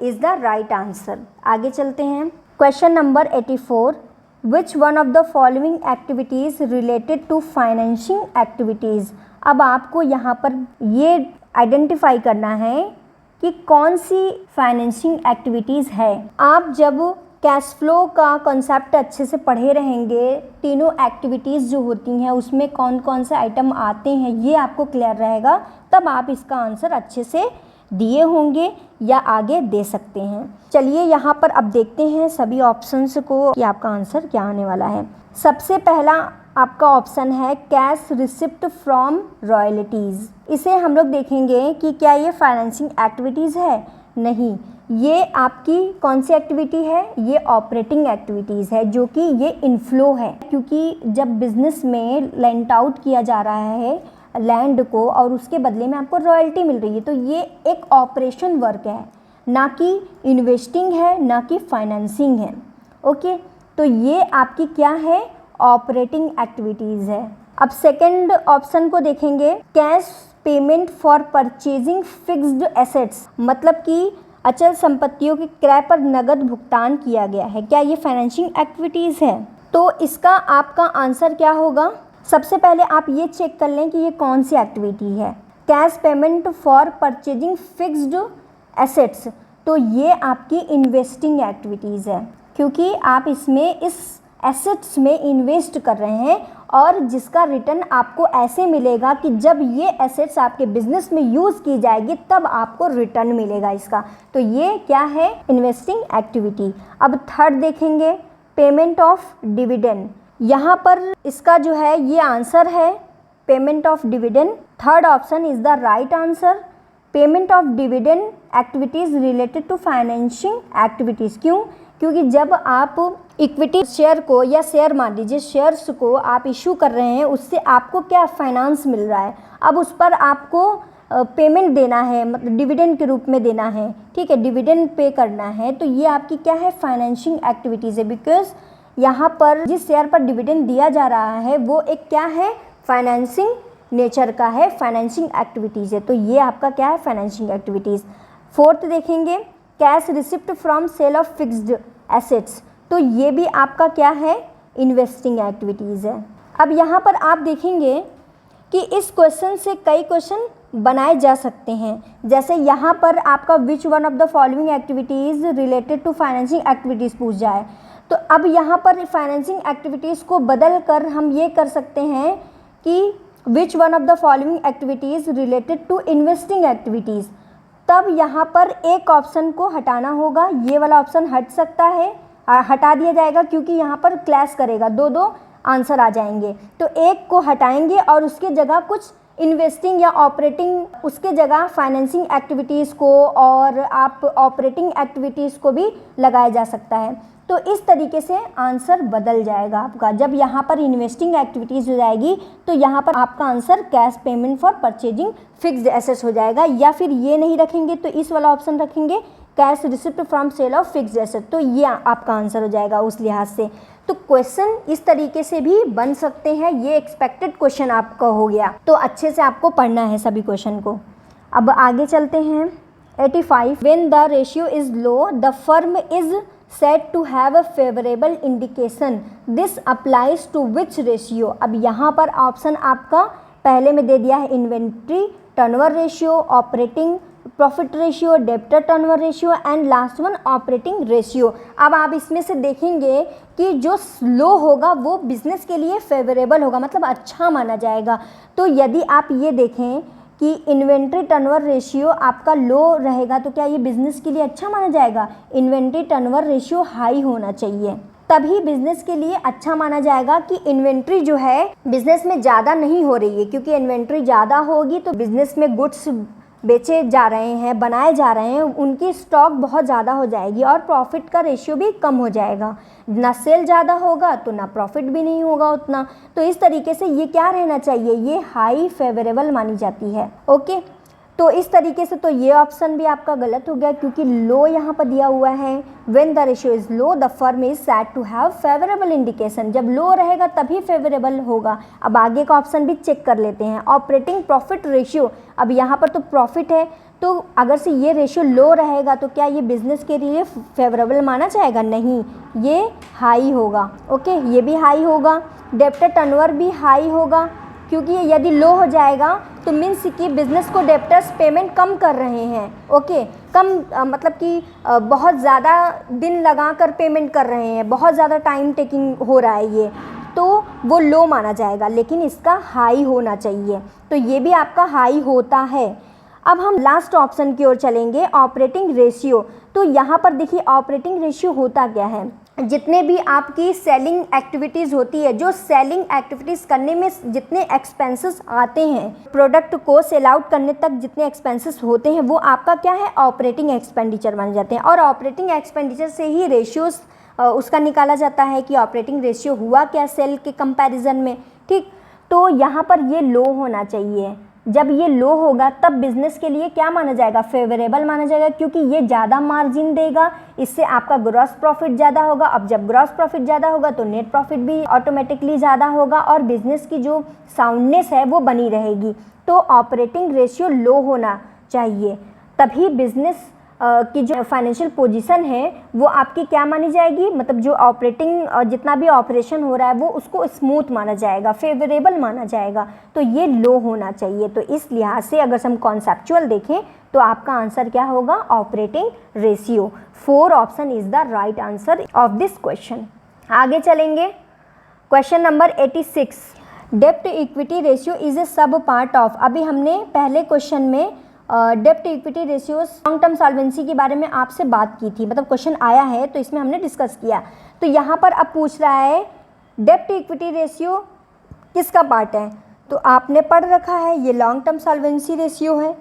is the right answer. आगे चलते हैं। Question number 84, which one of the following activities related to financing activities. अब आपको यहाँ पर ये आइडेंटिफाई करना है कि कौन सी फाइनेंशिंग एक्टिविटीज़ है। आप जब कैश फ्लो का कॉन्सेप्ट अच्छे से पढ़े रहेंगे, तीनों एक्टिविटीज़ जो होती हैं उसमें कौन कौन से आइटम आते हैं ये आपको क्लियर रहेगा, तब आप इसका आंसर अच्छे से दिए होंगे या आगे दे सकते हैं। चलिए यहाँ पर अब देखते हैं सभी ऑप्शंस को कि आपका आंसर क्या आने वाला है। सबसे पहला आपका ऑप्शन है कैश रिसिप्ट फ्रॉम रॉयल्टीज़। इसे हम लोग देखेंगे कि क्या ये फाइनेंसिंग एक्टिविटीज़ है, नहीं, ये आपकी कौन सी एक्टिविटी है, ये ऑपरेटिंग एक्टिविटीज़ है, जो कि ये इनफ्लो है, क्योंकि जब बिजनेस में लेंट आउट किया जा रहा है लैंड को और उसके बदले में आपको रॉयल्टी मिल रही है, तो ये एक ऑपरेशन वर्क है, ना कि इन्वेस्टिंग है, ना कि फाइनेंसिंग है। ओके, तो ये आपकी क्या है, ऑपरेटिंग एक्टिविटीज़ है। अब सेकंड ऑप्शन को देखेंगे, cash payment for purchasing fixed assets, मतलब कि अचल संपत्तियों के क्रय पर नगद भुगतान किया गया है, क्या ये फाइनेंशिंग एक्टिविटीज़ है। तो इसका आपका आंसर क्या होगा, सबसे पहले आप ये चेक कर लें कि ये कौन सी एक्टिविटी है। Cash payment for purchasing fixed assets, तो ये आपकी इन्वेस्टिंग एक्टिविटीज़ है, क्योंकि आप इसमें इस एसेट्स में इन्वेस्ट कर रहे हैं और जिसका रिटर्न आपको ऐसे मिलेगा कि जब ये एसेट्स आपके बिजनेस में यूज़ की जाएगी तब आपको रिटर्न मिलेगा इसका। तो ये क्या है, इन्वेस्टिंग एक्टिविटी। अब थर्ड देखेंगे, पेमेंट ऑफ डिविडेंड। यहाँ पर इसका जो है ये आंसर है payment of dividend. Third option is the right answer. Payment of dividend activities related to financing activities. क्यों, क्योंकि जब आप इक्विटी शेयर को या शेयर मान लीजिए शेयर्स को आप इशू कर रहे हैं, उससे आपको क्या फाइनेंस मिल रहा है, अब उस पर आपको पेमेंट देना है, मतलब डिविडेंड के रूप में देना है, ठीक है, डिविडेंड पे करना है, तो ये आपकी क्या है, फाइनेंशिंग एक्टिविटीज़ है। बिकॉज यहाँ पर जिस शेयर पर डिविडेंड दिया जा रहा है वो एक क्या है, फाइनेंसिंग नेचर का है, फाइनेंशिंग एक्टिविटीज़ है। तो ये आपका क्या है, फाइनेंशिंग एक्टिविटीज़। फोर्थ देखेंगे cash receipt from sale of fixed assets, तो ये भी आपका क्या है, इन्वेस्टिंग एक्टिविटीज़ है। अब यहाँ पर आप देखेंगे कि इस क्वेश्चन से कई क्वेश्चन बनाए जा सकते हैं। जैसे यहाँ पर आपका which one of the following activities related to financing activities पूछ जाए, तो अब यहाँ पर फाइनेंसिंग एक्टिविटीज़ को बदल कर हम ये कर सकते हैं कि which one of the following activities related to investing activities. तब यहाँ पर एक ऑप्शन को हटाना होगा, ये वाला ऑप्शन हट सकता है, हटा दिया जाएगा क्योंकि यहाँ पर क्लैश करेगा, दो आंसर आ जाएंगे। तो एक को हटाएंगे और उसके जगह कुछ इन्वेस्टिंग या ऑपरेटिंग, उसके जगह फाइनेंसिंग एक्टिविटीज़ को और आप ऑपरेटिंग एक्टिविटीज़ को भी लगाया जा सकता है। तो इस तरीके से आंसर बदल जाएगा आपका। जब यहाँ पर इन्वेस्टिंग एक्टिविटीज़ हो जाएगी तो यहाँ पर आपका answer cash payment for purchasing fixed assets हो जाएगा, या फिर ये नहीं रखेंगे तो इस वाला ऑप्शन रखेंगे cash receipt from sale of fixed asset, तो ये आपका आंसर हो जाएगा उस लिहाज से। तो क्वेश्चन इस तरीके से भी बन सकते हैं, ये एक्सपेक्टेड क्वेश्चन आपका हो गया, तो अच्छे से आपको पढ़ना है सभी क्वेश्चन को। अब आगे चलते हैं 85, when the ratio is low the firm is said to have a favorable indication, this applies to which ratio। अब यहाँ पर ऑप्शन आपका पहले में दे दिया है inventory turnover ratio, operating profit ratio, debtor turnover ratio and last one operating ratio. अब आप इसमें से देखेंगे कि जो स्लो होगा वो बिजनेस के लिए फेवरेबल होगा, मतलब अच्छा माना जाएगा। तो यदि आप ये देखें कि इन्वेंट्री टर्नओवर रेशियो आपका लो रहेगा तो क्या ये बिज़नेस के लिए अच्छा माना जाएगा? इन्वेंट्री टर्नओवर रेशियो हाई होना चाहिए, तभी बिज़नेस के लिए अच्छा माना जाएगा कि इन्वेंट्री जो है बिज़नेस में ज़्यादा नहीं हो रही है, क्योंकि इन्वेंट्री ज़्यादा होगी तो बिज़नेस में गुड्स बेचे जा रहे हैं, बनाए जा रहे हैं, उनकी स्टॉक बहुत ज़्यादा हो जाएगी और प्रॉफिट का रेशियो भी कम हो जाएगा। ना सेल ज़्यादा होगा तो ना प्रॉफिट भी नहीं होगा उतना। तो इस तरीके से ये क्या रहना चाहिए, ये हाई फेवरेबल मानी जाती है। ओके, तो इस तरीके से तो ये ऑप्शन भी आपका गलत हो गया, क्योंकि लो यहाँ पर दिया हुआ है। When the ratio is low the firm is said to have favourable indication, जब लो रहेगा तभी फेवरेबल होगा। अब आगे का ऑप्शन भी चेक कर लेते हैं, ऑपरेटिंग प्रॉफिट रेशियो। अब यहाँ पर तो प्रॉफिट है, तो अगर से ये रेशियो लो रहेगा तो क्या ये बिज़नेस के लिए फेवरेबल माना जाएगा? नहीं, ये हाई होगा। ओके, ये भी हाई होगा। डेब्टर टर्नओवर भी हाई होगा, क्योंकि यदि लो हो जाएगा तो मीन्स कि बिज़नेस को डेब्टर्स पेमेंट कम कर रहे हैं। ओके, कम मतलब कि बहुत ज़्यादा दिन लगा कर पेमेंट कर रहे हैं, बहुत ज़्यादा टाइम टेकिंग हो रहा है ये, तो वो लो माना जाएगा, लेकिन इसका हाई होना चाहिए। तो ये भी आपका हाई होता है। अब हम लास्ट ऑप्शन की ओर चलेंगे, ऑपरेटिंग रेशियो। तो यहाँ पर देखिए ऑपरेटिंग रेशियो होता क्या है, जितने भी आपकी सेलिंग एक्टिविटीज़ होती है, जो सेलिंग एक्टिविटीज़ करने में जितने एक्सपेंसेस आते हैं, प्रोडक्ट को सेल आउट करने तक जितने एक्सपेंसेस होते हैं, वो आपका क्या है, ऑपरेटिंग एक्सपेंडिचर माने जाते हैं। और ऑपरेटिंग एक्सपेंडिचर से ही रेशियोज़ उसका निकाला जाता है कि ऑपरेटिंग रेशियो हुआ क्या सेल के कंपैरिजन में। ठीक, तो यहाँ पर ये लो होना चाहिए। जब ये लो होगा तब बिज़नेस के लिए क्या माना जाएगा, फेवरेबल माना जाएगा, क्योंकि ये ज़्यादा मार्जिन देगा, इससे आपका ग्रॉस प्रॉफिट ज़्यादा होगा। अब जब ग्रॉस प्रॉफिट ज़्यादा होगा तो नेट प्रॉफिट भी ऑटोमेटिकली ज़्यादा होगा और बिज़नेस की जो साउंडनेस है वो बनी रहेगी। तो ऑपरेटिंग रेशियो लो होना चाहिए, तभी बिज़नेस की जो फाइनेंशियल पोजीशन है वो आपकी क्या मानी जाएगी, मतलब जो ऑपरेटिंग जितना भी ऑपरेशन हो रहा है वो उसको स्मूथ माना जाएगा, फेवरेबल माना जाएगा। तो ये लो होना चाहिए। तो इस लिहाज से अगर हम कॉन्सेप्चुअल देखें तो आपका आंसर क्या होगा, operating ratio. 4 option is the right answer of this question. आगे चलेंगे, क्वेश्चन नंबर 86, डेब्ट इक्विटी रेशियो इज ए सब पार्ट ऑफ। अभी हमने पहले क्वेश्चन में डेब्ट equity ratios long term solvency के बारे में आपसे बात की थी, मतलब क्वेश्चन आया है तो इसमें हमने डिस्कस किया। तो यहाँ पर अब पूछ रहा है डेब्ट इक्विटी रेशियो किसका पार्ट है, तो आपने पढ़ रखा है ये लॉन्ग टर्म सॉल्वेंसी रेशियो है।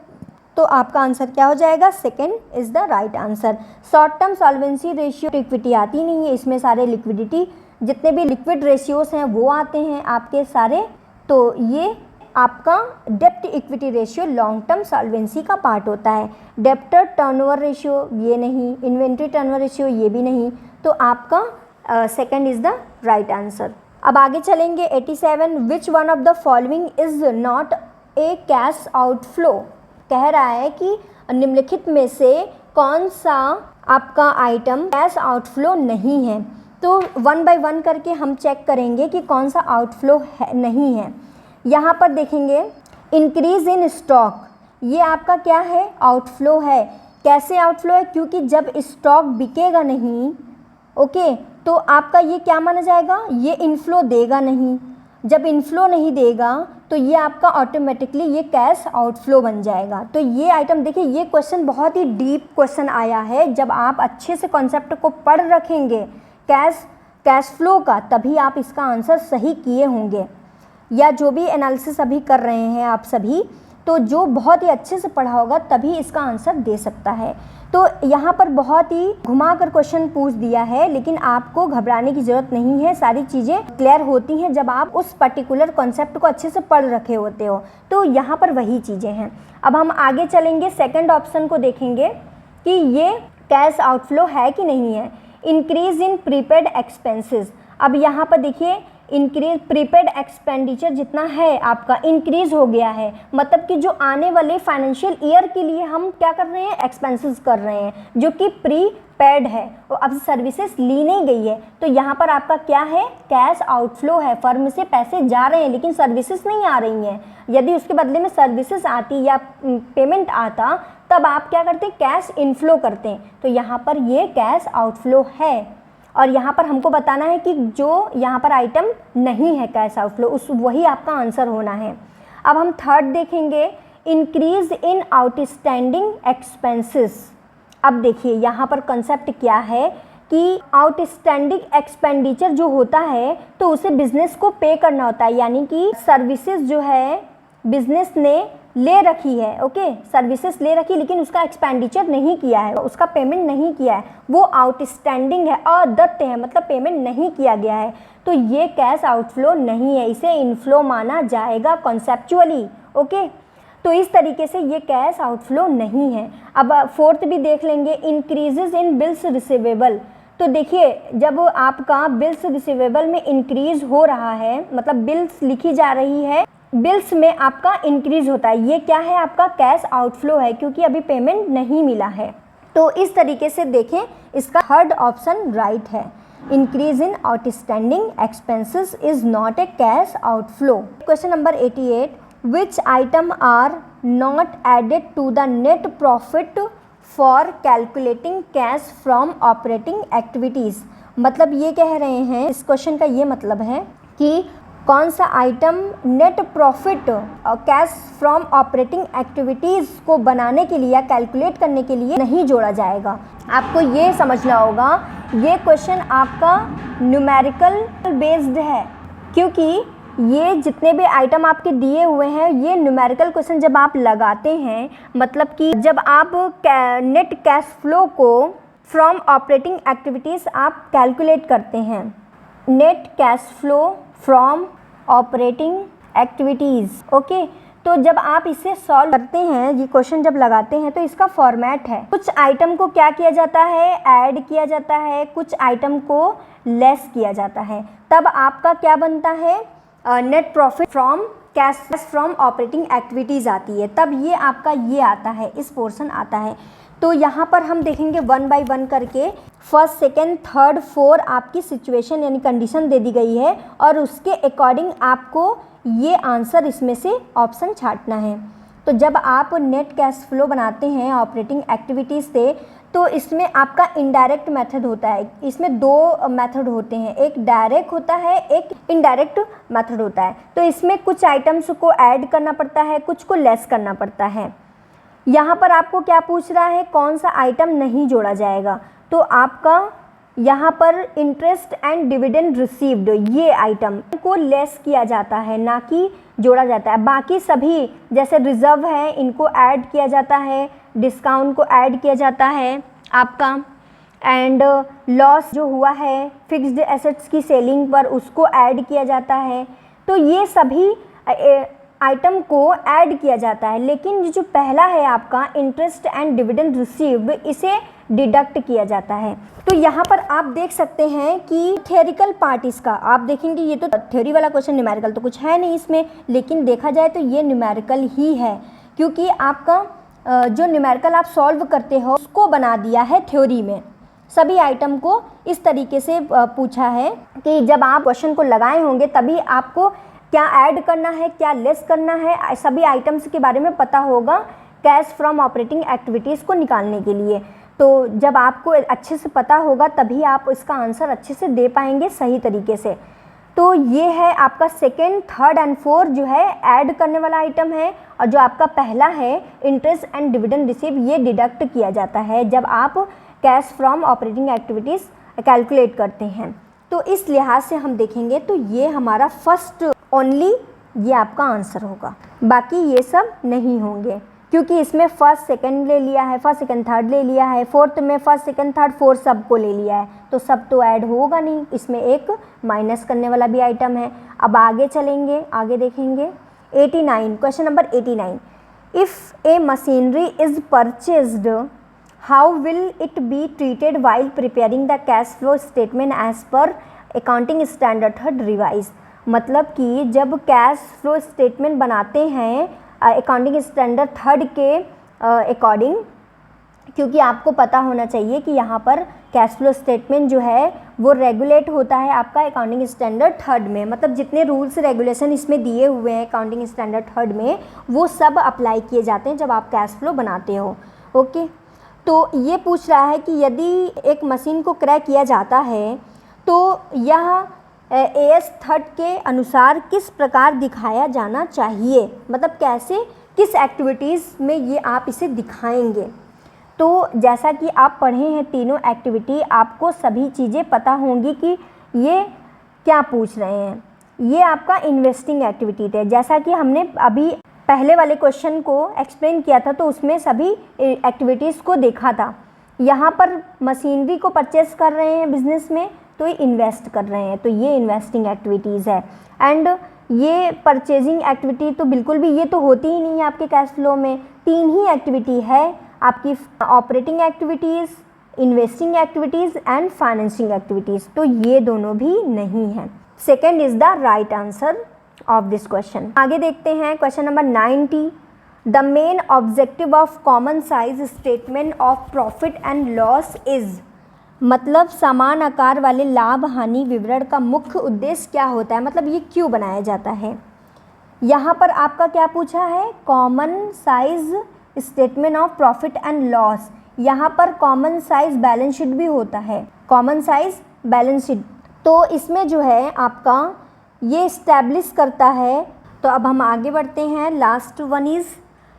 तो आपका आंसर क्या हो जाएगा, second is the right answer. Short term solvency ratio equity आती नहीं है, इसमें सारे लिक्विडिटी जितने भी लिक्विड रेशियोज हैं वो आते हैं आपके सारे। तो ये आपका डेप्ट equity ratio long term solvency का पार्ट होता है। डेप्टर टर्नओवर रेशियो ये नहीं, इन्वेंट्री टर्नओवर रेशियो ये भी नहीं, तो आपका second is the right answer. अब आगे चलेंगे 87, विच one of the following is not a cash outflow. कह रहा है कि निम्नलिखित में से कौन सा आपका आइटम कैश आउटफ्लो नहीं है। तो वन बाय वन करके हम चेक करेंगे कि कौन सा आउटफ्लो है नहीं है। यहाँ पर देखेंगे इंक्रीज़ इन स्टॉक, ये आपका क्या है, आउटफ्लो है। कैसे आउटफ्लो है, क्योंकि जब स्टॉक बिकेगा नहीं, ओके, तो आपका ये क्या माना जाएगा, ये इनफ्लो देगा नहीं। जब इनफ्लो नहीं देगा तो ये आपका ऑटोमेटिकली ये कैश आउटफ्लो बन जाएगा। तो ये आइटम देखिए, ये क्वेश्चन बहुत ही डीप क्वेश्चन आया है। जब आप अच्छे से कॉन्सेप्ट को पढ़ रखेंगे कैश फ्लो का, तभी आप इसका आंसर सही किए होंगे। या जो भी एनालिसिस अभी कर रहे हैं आप सभी, तो जो बहुत ही अच्छे से पढ़ा होगा तभी इसका आंसर दे सकता है। तो यहाँ पर बहुत ही घुमा कर क्वेश्चन पूछ दिया है, लेकिन आपको घबराने की ज़रूरत नहीं है। सारी चीज़ें क्लियर होती हैं जब आप उस पर्टिकुलर कॉन्सेप्ट को अच्छे से पढ़ रखे होते हो। तो यहाँ पर वही चीज़ें हैं। अब हम आगे चलेंगे, सेकंड ऑप्शन को देखेंगे कि ये कैश आउटफ्लो है कि नहीं है। इंक्रीज़ इन प्रीपेड एक्सपेंसेस, अब यहाँ पर देखिए इंक्रीज प्रीपेड एक्सपेंडिचर जितना है आपका इंक्रीज़ हो गया है, मतलब कि जो आने वाले फाइनेंशियल ईयर के लिए हम क्या कर रहे हैं, एक्सपेंसेस कर रहे हैं, जो कि प्रीपेड है और अब सर्विसेज ली नहीं गई है। तो यहाँ पर आपका क्या है, कैश आउटफ्लो है। फर्म से पैसे जा रहे हैं लेकिन सर्विसेज नहीं आ रही हैं। यदि उसके बदले में सर्विसेज आती या पेमेंट आता, तब आप क्या करते, कैश इनफ्लो करते। तो यहाँ पर ये कैश आउटफ्लो है। और यहाँ पर हमको बताना है कि जो यहाँ पर आइटम नहीं है कैश आउटफ्लो, उस वही आपका आंसर होना है। अब हम थर्ड देखेंगे, इंक्रीज़ इन आउटस्टैंडिंग एक्सपेंसेस। अब देखिए यहाँ पर कंसेप्ट क्या है कि आउटस्टैंडिंग एक्सपेंडिचर जो होता है तो उसे बिजनेस को पे करना होता है, यानी कि सर्विसेज जो है बिजनेस ने ले रखी है, ओके, सर्विसेज ले रखी लेकिन उसका एक्सपेंडिचर नहीं किया है, उसका पेमेंट नहीं किया है, वो आउटस्टैंडिंग है, अदत्त है, मतलब पेमेंट नहीं किया गया है। तो ये कैश आउटफ्लो नहीं है, इसे इनफ्लो माना जाएगा कॉन्सेप्चुअली, ओके। तो इस तरीके से ये कैश आउटफ्लो नहीं है। अब फोर्थ भी देख लेंगे, इंक्रीजेज इन बिल्स रिसीवेबल। तो देखिए जब आपका बिल्स रिसीवेबल में इंक्रीज हो रहा है, मतलब बिल्स लिखी जा रही है, बिल्स में आपका इंक्रीज होता है, ये क्या है, आपका कैश आउटफ्लो है, क्योंकि अभी पेमेंट नहीं मिला है। तो इस तरीके से देखें, इसका थर्ड ऑप्शन राइट है। Increase in outstanding expenses is not a cash outflow. Question number 88, which item are not added to the net profit for calculating cash from operating activities. मतलब ये कह रहे हैं, इस क्वेश्चन का ये मतलब है कि कौन सा आइटम नेट प्रॉफिट और कैश फ्रॉम ऑपरेटिंग एक्टिविटीज़ को बनाने के लिए या कैलकुलेट करने के लिए नहीं जोड़ा जाएगा। आपको ये समझना होगा, ये क्वेश्चन आपका न्यूमेरिकल बेस्ड है, क्योंकि ये जितने भी आइटम आपके दिए हुए हैं ये न्यूमेरिकल क्वेश्चन जब आप लगाते हैं, मतलब कि जब आप नेट कैश फ्लो को फ्रॉम ऑपरेटिंग एक्टिविटीज़ आप कैलकुलेट करते हैं, net cash flow from operating activities, okay. तो जब आप इसे सॉल्व करते हैं, ये क्वेश्चन जब लगाते हैं, तो इसका फॉर्मेट है, कुछ आइटम को क्या किया जाता है, ऐड किया जाता है, कुछ आइटम को लेस किया जाता है, तब आपका क्या बनता है, net profit from cash from operating activities आती है, तब ये आपका ये आता है, इस पोर्शन आता है। तो यहाँ पर हम देखेंगे वन बाय वन करके, फर्स्ट सेकेंड थर्ड फोर आपकी सिचुएशन यानी कंडीशन दे दी गई है और उसके अकॉर्डिंग आपको ये आंसर इसमें से ऑप्शन छांटना है। तो जब आप नेट कैश फ्लो बनाते हैं ऑपरेटिंग एक्टिविटीज़ से, तो इसमें आपका इनडायरेक्ट मेथड होता है। इसमें दो मेथड होते हैं, एक डायरेक्ट होता है, एक इनडायरेक्ट मेथड होता है। तो इसमें कुछ आइटम्स को ऐड करना पड़ता है, कुछ को लेस करना पड़ता है। यहाँ पर आपको क्या पूछ रहा है, कौन सा आइटम नहीं जोड़ा जाएगा, तो आपका यहाँ पर इंटरेस्ट एंड डिविडेंड रिसीव्ड, ये आइटम को लेस किया जाता है, ना कि जोड़ा जाता है। बाकी सभी जैसे रिज़र्व है इनको ऐड किया जाता है, डिस्काउंट को ऐड किया जाता है आपका, एंड लॉस जो हुआ है फिक्स्ड एसेट्स की सेलिंग पर उसको ऐड किया जाता है। तो ये सभी आइटम को ऐड किया जाता है, लेकिन ये जो पहला है आपका इंटरेस्ट एंड डिविडेंड रिसीव्ड, इसे डिडक्ट किया जाता है। तो यहाँ पर आप देख सकते हैं कि थ्योरिकल पार्ट इसका आप देखेंगे, ये तो थ्योरी वाला क्वेश्चन, न्यूमेरिकल तो कुछ है नहीं इसमें, लेकिन देखा जाए तो ये न्यूमेरिकल ही है, क्योंकि आपका जो न्यूमेरिकल आप सॉल्व करते हो उसको बना दिया है थ्योरी में। सभी आइटम को इस तरीके से पूछा है कि जब आप क्वेश्चन को लगाए होंगे तभी आपको क्या ऐड करना है, क्या लेस करना है, सभी आइटम्स के बारे में पता होगा कैश फ्रॉम ऑपरेटिंग एक्टिविटीज़ को निकालने के लिए। तो जब आपको अच्छे से पता होगा तभी आप इसका आंसर अच्छे से दे पाएंगे सही तरीके से। तो ये है आपका सेकेंड, थर्ड एंड फोर्थ जो है ऐड करने वाला आइटम है, और जो आपका पहला है इंटरेस्ट एंड डिविडेंड रिसीव, ये डिडक्ट किया जाता है जब आप cash from operating activities calculate करते हैं। तो इस लिहाज से हम देखेंगे तो ये हमारा फर्स्ट ओनली ये आपका आंसर होगा, बाकी ये सब नहीं होंगे, क्योंकि इसमें फर्स्ट सेकंड ले लिया है, फर्स्ट सेकंड थर्ड ले लिया है, फोर्थ में फर्स्ट सेकंड थर्ड फोर्थ सबको ले लिया है, तो सब तो ऐड होगा नहीं, इसमें एक माइनस करने वाला भी आइटम है। अब आगे चलेंगे, आगे देखेंगे 89, question number 89, if a machinery is purchased how will it be treated while preparing the cash flow statement as per accounting standard third revise. मतलब कि जब कैश फ्लो स्टेटमेंट बनाते हैं अकाउंटिंग स्टैंडर्ड थर्ड के अकॉर्डिंग, क्योंकि आपको पता होना चाहिए कि यहाँ पर कैश फ्लो स्टेटमेंट जो है वो रेगुलेट होता है आपका अकाउंटिंग स्टैंडर्ड थर्ड में, मतलब जितने रूल्स रेगुलेशन इसमें दिए हुए हैं अकाउंटिंग स्टैंडर्ड थर्ड में वो सब अप्लाई किए जाते हैं जब आप कैश फ्लो बनाते हो। ओके, तो ये पूछ रहा है कि यदि एक मशीन को क्रय किया जाता है तो यह AS थर्ड के अनुसार किस प्रकार दिखाया जाना चाहिए, मतलब कैसे किस एक्टिविटीज़ में ये आप इसे दिखाएंगे। तो जैसा कि आप पढ़े हैं तीनों एक्टिविटी, आपको सभी चीज़ें पता होंगी कि ये क्या पूछ रहे हैं। ये आपका इन्वेस्टिंग एक्टिविटी थे, जैसा कि हमने अभी पहले वाले क्वेश्चन को एक्सप्लेन किया था तो उसमें सभी एक्टिविटीज़ को देखा था। यहाँ पर मशीनरी को परचेस कर रहे हैं बिजनेस में तो ये इन्वेस्ट कर रहे हैं, तो ये इन्वेस्टिंग एक्टिविटीज़ है। एंड ये परचेजिंग एक्टिविटी तो बिल्कुल भी ये तो होती ही नहीं है आपके कैश फ्लो में। तीन ही एक्टिविटी है आपकी, operating activities, investing activities and financing activities, तो ये दोनों भी नहीं है। Second is the right answer of this question. आगे देखते हैं question number 90, the main objective of common size statement of profit and loss is, मतलब समान आकार वाले लाभ हानि विवरण का मुख्य उद्देश्य क्या होता है, मतलब ये क्यों बनाया जाता है। यहाँ पर आपका क्या पूछा है, common size statement of profit and loss. यहाँ पर कॉमन साइज बैलेंस शीट भी होता है, कॉमन साइज बैलेंस शीट, तो इसमें जो है आपका ये इस्टेब्लिश करता है। तो अब हम आगे बढ़ते हैं, last one is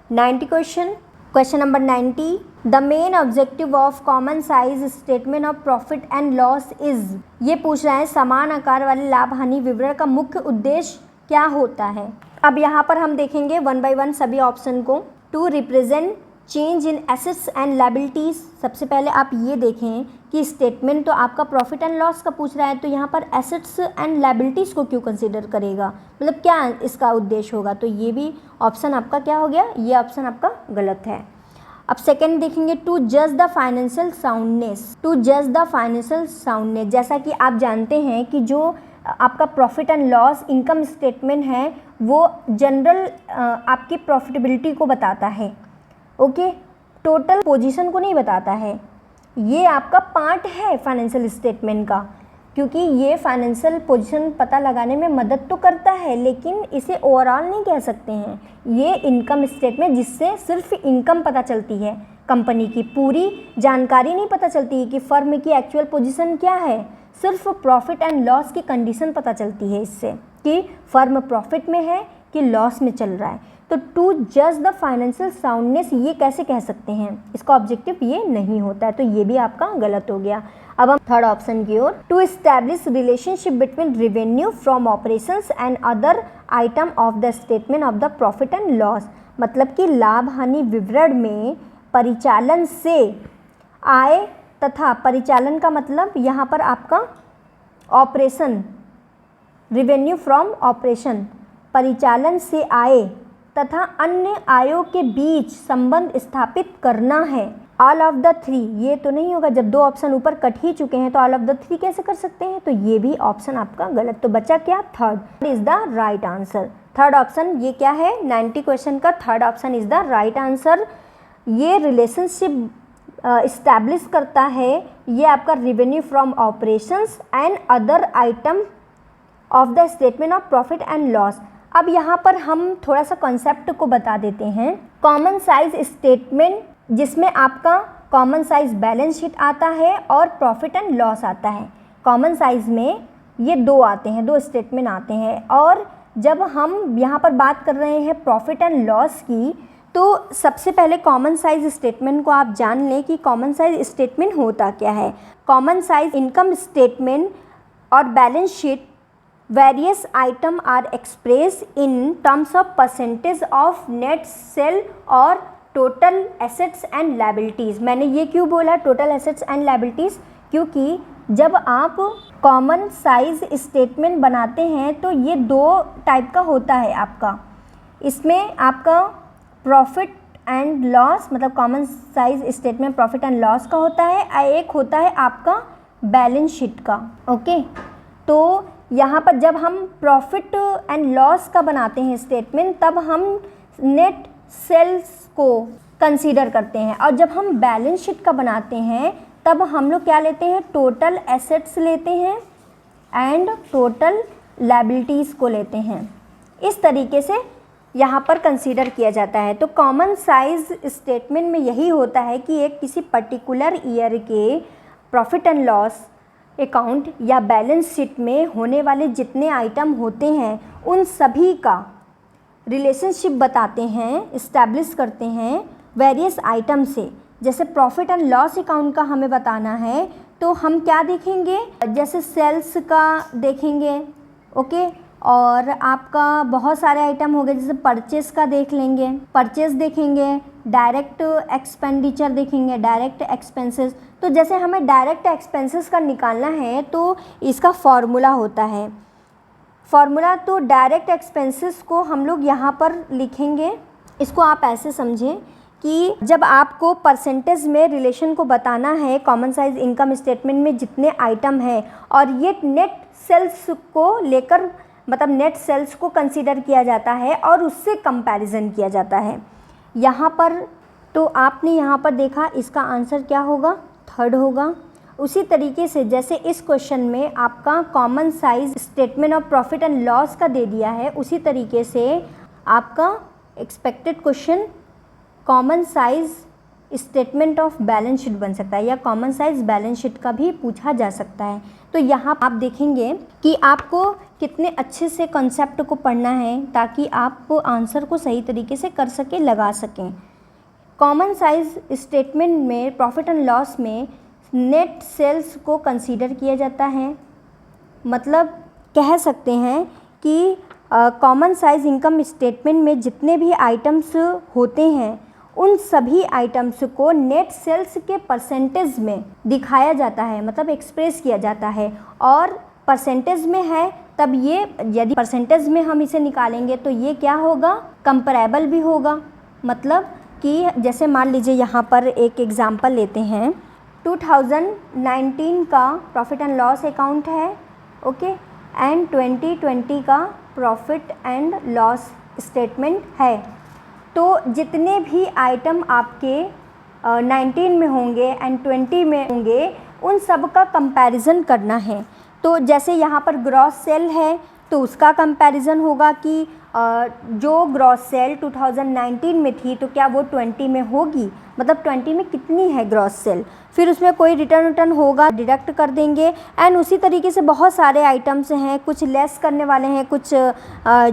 90 question number 90, the main objective of common size statement of profit and loss is, ये पूछ रहा है समान आकार वाले लाभ हानि विवरण का मुख्य उद्देश्य क्या होता है। अब यहाँ पर हम देखेंगे वन बाय वन सभी ऑप्शन को। To represent change in assets and liabilities, सबसे पहले आप ये देखें कि स्टेटमेंट तो आपका प्रॉफिट एंड लॉस का पूछ रहा है, तो यहाँ पर एसेट्स एंड लायबिलिटीज़ को क्यों कंसीडर करेगा, मतलब क्या इसका उद्देश्य होगा। तो ये भी ऑप्शन आपका क्या हो गया, ये ऑप्शन आपका गलत है। अब सेकंड देखेंगे, टू जज द फाइनेंशियल साउंडनेस, टू जज द फाइनेंशियल साउंडनेस, जैसा कि आप जानते हैं कि जो आपका profit and loss income statement है वो जनरल आपकी प्रॉफिटेबिलिटी को बताता है, ओके, टोटल पोजीशन को नहीं बताता है। ये आपका पार्ट है फाइनेंशियल स्टेटमेंट का, क्योंकि ये फाइनेंशियल पोजीशन पता लगाने में मदद तो करता है, लेकिन इसे ओवरऑल नहीं कह सकते हैं। ये इनकम स्टेटमेंट जिससे सिर्फ इनकम पता चलती है, कंपनी की पूरी जानकारी नहीं पता चलती है कि फर्म की एक्चुअल पोजीशन क्या है, सिर्फ प्रॉफिट एंड लॉस की कंडीशन पता चलती है इससे कि फर्म प्रॉफिट में है कि लॉस में चल रहा है। तो टू जज द फाइनेंशियल साउंडनेस ये कैसे कह सकते हैं, इसका ऑब्जेक्टिव ये नहीं होता है, तो ये भी आपका गलत हो गया। अब हम थर्ड ऑप्शन की ओर, to establish relationship between revenue from operations and other item of the statement of the profit and loss, मतलब कि लाभ हानि विवरण में परिचालन से आय तथा, परिचालन का मतलब यहाँ पर आपका ऑपरेशन, रेवेन्यू फ्रॉम ऑपरेशन, परिचालन से आय तथा अन्य आयों के बीच संबंध स्थापित करना है। ऑल ऑफ द थ्री, ये तो नहीं होगा, जब दो ऑप्शन ऊपर कट ही चुके हैं तो ऑल ऑफ द थ्री कैसे कर सकते हैं, तो ये भी ऑप्शन आपका गलत। तो बचा क्या, third is the right answer. Third option ये क्या है, 90 क्वेश्चन का third option is the right answer. ये रिलेशनशिप इस्टेब्लिश करता है, ये आपका revenue from operations and other item of the statement of profit and loss. अब यहाँ पर हम थोड़ा सा कॉन्सेप्ट को बता देते हैं। कॉमन साइज स्टेटमेंट, जिसमें आपका कॉमन साइज बैलेंस शीट आता है और प्रॉफिट एंड लॉस आता है। कॉमन साइज में ये दो आते हैं, दो स्टेटमेंट आते हैं। और जब हम यहाँ पर बात कर रहे हैं प्रॉफिट एंड लॉस की, तो सबसे पहले कॉमन साइज स्टेटमेंट को आप जान लें कि कॉमन साइज स्टेटमेंट होता क्या है। कॉमन साइज इनकम स्टेटमेंट और balance sheet, various item are express in terms of percentage of net sale और टोटल एसेट्स एंड लायबिलिटीज़। मैंने ये क्यों बोला टोटल एसेट्स एंड लायबिलिटीज़, क्योंकि जब आप कॉमन साइज स्टेटमेंट बनाते हैं तो ये दो टाइप का होता है आपका। इसमें आपका प्रॉफिट एंड लॉस, मतलब common size statement profit and loss का होता है, एक होता है आपका बैलेंस शीट का। ओके, तो यहाँ पर जब हम प्रॉफिट एंड लॉस का बनाते हैं स्टेटमेंट, तब हम नेट सेल्स को कंसीडर करते हैं, और जब हम बैलेंस शीट का बनाते हैं तब हम लोग क्या लेते हैं, टोटल एसेट्स लेते हैं एंड टोटल लायबिलिटीज़ को लेते हैं। इस तरीके से यहाँ पर कंसीडर किया जाता है। तो कॉमन साइज स्टेटमेंट में यही होता है कि एक किसी पर्टिकुलर ईयर के प्रॉफिट एंड लॉस अकाउंट या बैलेंस शीट में होने वाले जितने आइटम होते हैं उन सभी का रिलेशनशिप बताते हैं, इस्टेब्लिश करते हैं वेरियस आइटम से। जैसे प्रॉफिट एंड लॉस अकाउंट का हमें बताना है तो हम क्या देखेंगे, जैसे सेल्स का देखेंगे, ओके, और आपका बहुत सारे आइटम हो गए, जैसे परचेस का देख लेंगे, परचेस देखेंगे, डायरेक्ट एक्सपेंडिचर देखेंगे, डायरेक्ट एक्सपेंसेस। तो जैसे हमें डायरेक्ट एक्सपेंसेस का निकालना है तो इसका फॉर्मूला होता है, फॉर्मूला तो डायरेक्ट एक्सपेंसेस को हम लोग यहाँ पर लिखेंगे। इसको आप ऐसे समझें कि जब आपको परसेंटेज में रिलेशन को बताना है कॉमन साइज इनकम स्टेटमेंट में जितने आइटम हैं, और ये नेट सेल्स को लेकर, मतलब नेट सेल्स को कंसीडर किया जाता है और उससे कंपैरिजन किया जाता है यहाँ पर। तो आपने यहाँ पर देखा इसका आंसर क्या होगा, थर्ड होगा। उसी तरीके से जैसे इस क्वेश्चन में आपका common size statement of profit and loss का दे दिया है, उसी तरीके से आपका expected question common size statement of balance sheet बन सकता है, या कॉमन साइज बैलेंस शीट का भी पूछा जा सकता है। तो यहाँ आप देखेंगे कि आपको कितने अच्छे से कॉन्सेप्ट को पढ़ना है ताकि आप आंसर को सही तरीके से कर सकें, लगा सकें। कॉमन साइज स्टेटमेंट में प्रॉफिट एंड लॉस में नेट सेल्स को कंसीडर किया जाता है, मतलब कह सकते हैं कि कॉमन साइज इनकम स्टेटमेंट में जितने भी आइटम्स होते हैं उन सभी आइटम्स को नेट सेल्स के परसेंटेज में दिखाया जाता है, मतलब एक्सप्रेस किया जाता है। और परसेंटेज में है तब ये, यदि परसेंटेज में हम इसे निकालेंगे तो ये क्या होगा, कंपैरेबल भी होगा। मतलब कि जैसे मान लीजिए यहाँ पर एक एग्जांपल लेते हैं, 2019 का प्रॉफिट एंड लॉस अकाउंट है, ओके, एंड 2020 का प्रॉफिट एंड लॉस स्टेटमेंट है। तो जितने भी आइटम आपके 19 में होंगे एंड 20 में होंगे उन सब का कंपैरिजन करना है। तो जैसे यहाँ पर ग्रॉस सेल है तो उसका कंपैरिजन होगा कि जो ग्रॉस सेल 2019 में थी तो क्या वो 20 में होगी, मतलब 20 में कितनी है ग्रॉस सेल, फिर उसमें कोई रिटर्न होगा, डिडक्ट कर देंगे। एंड उसी तरीके से बहुत सारे आइटम्स हैं, कुछ लेस करने वाले हैं, कुछ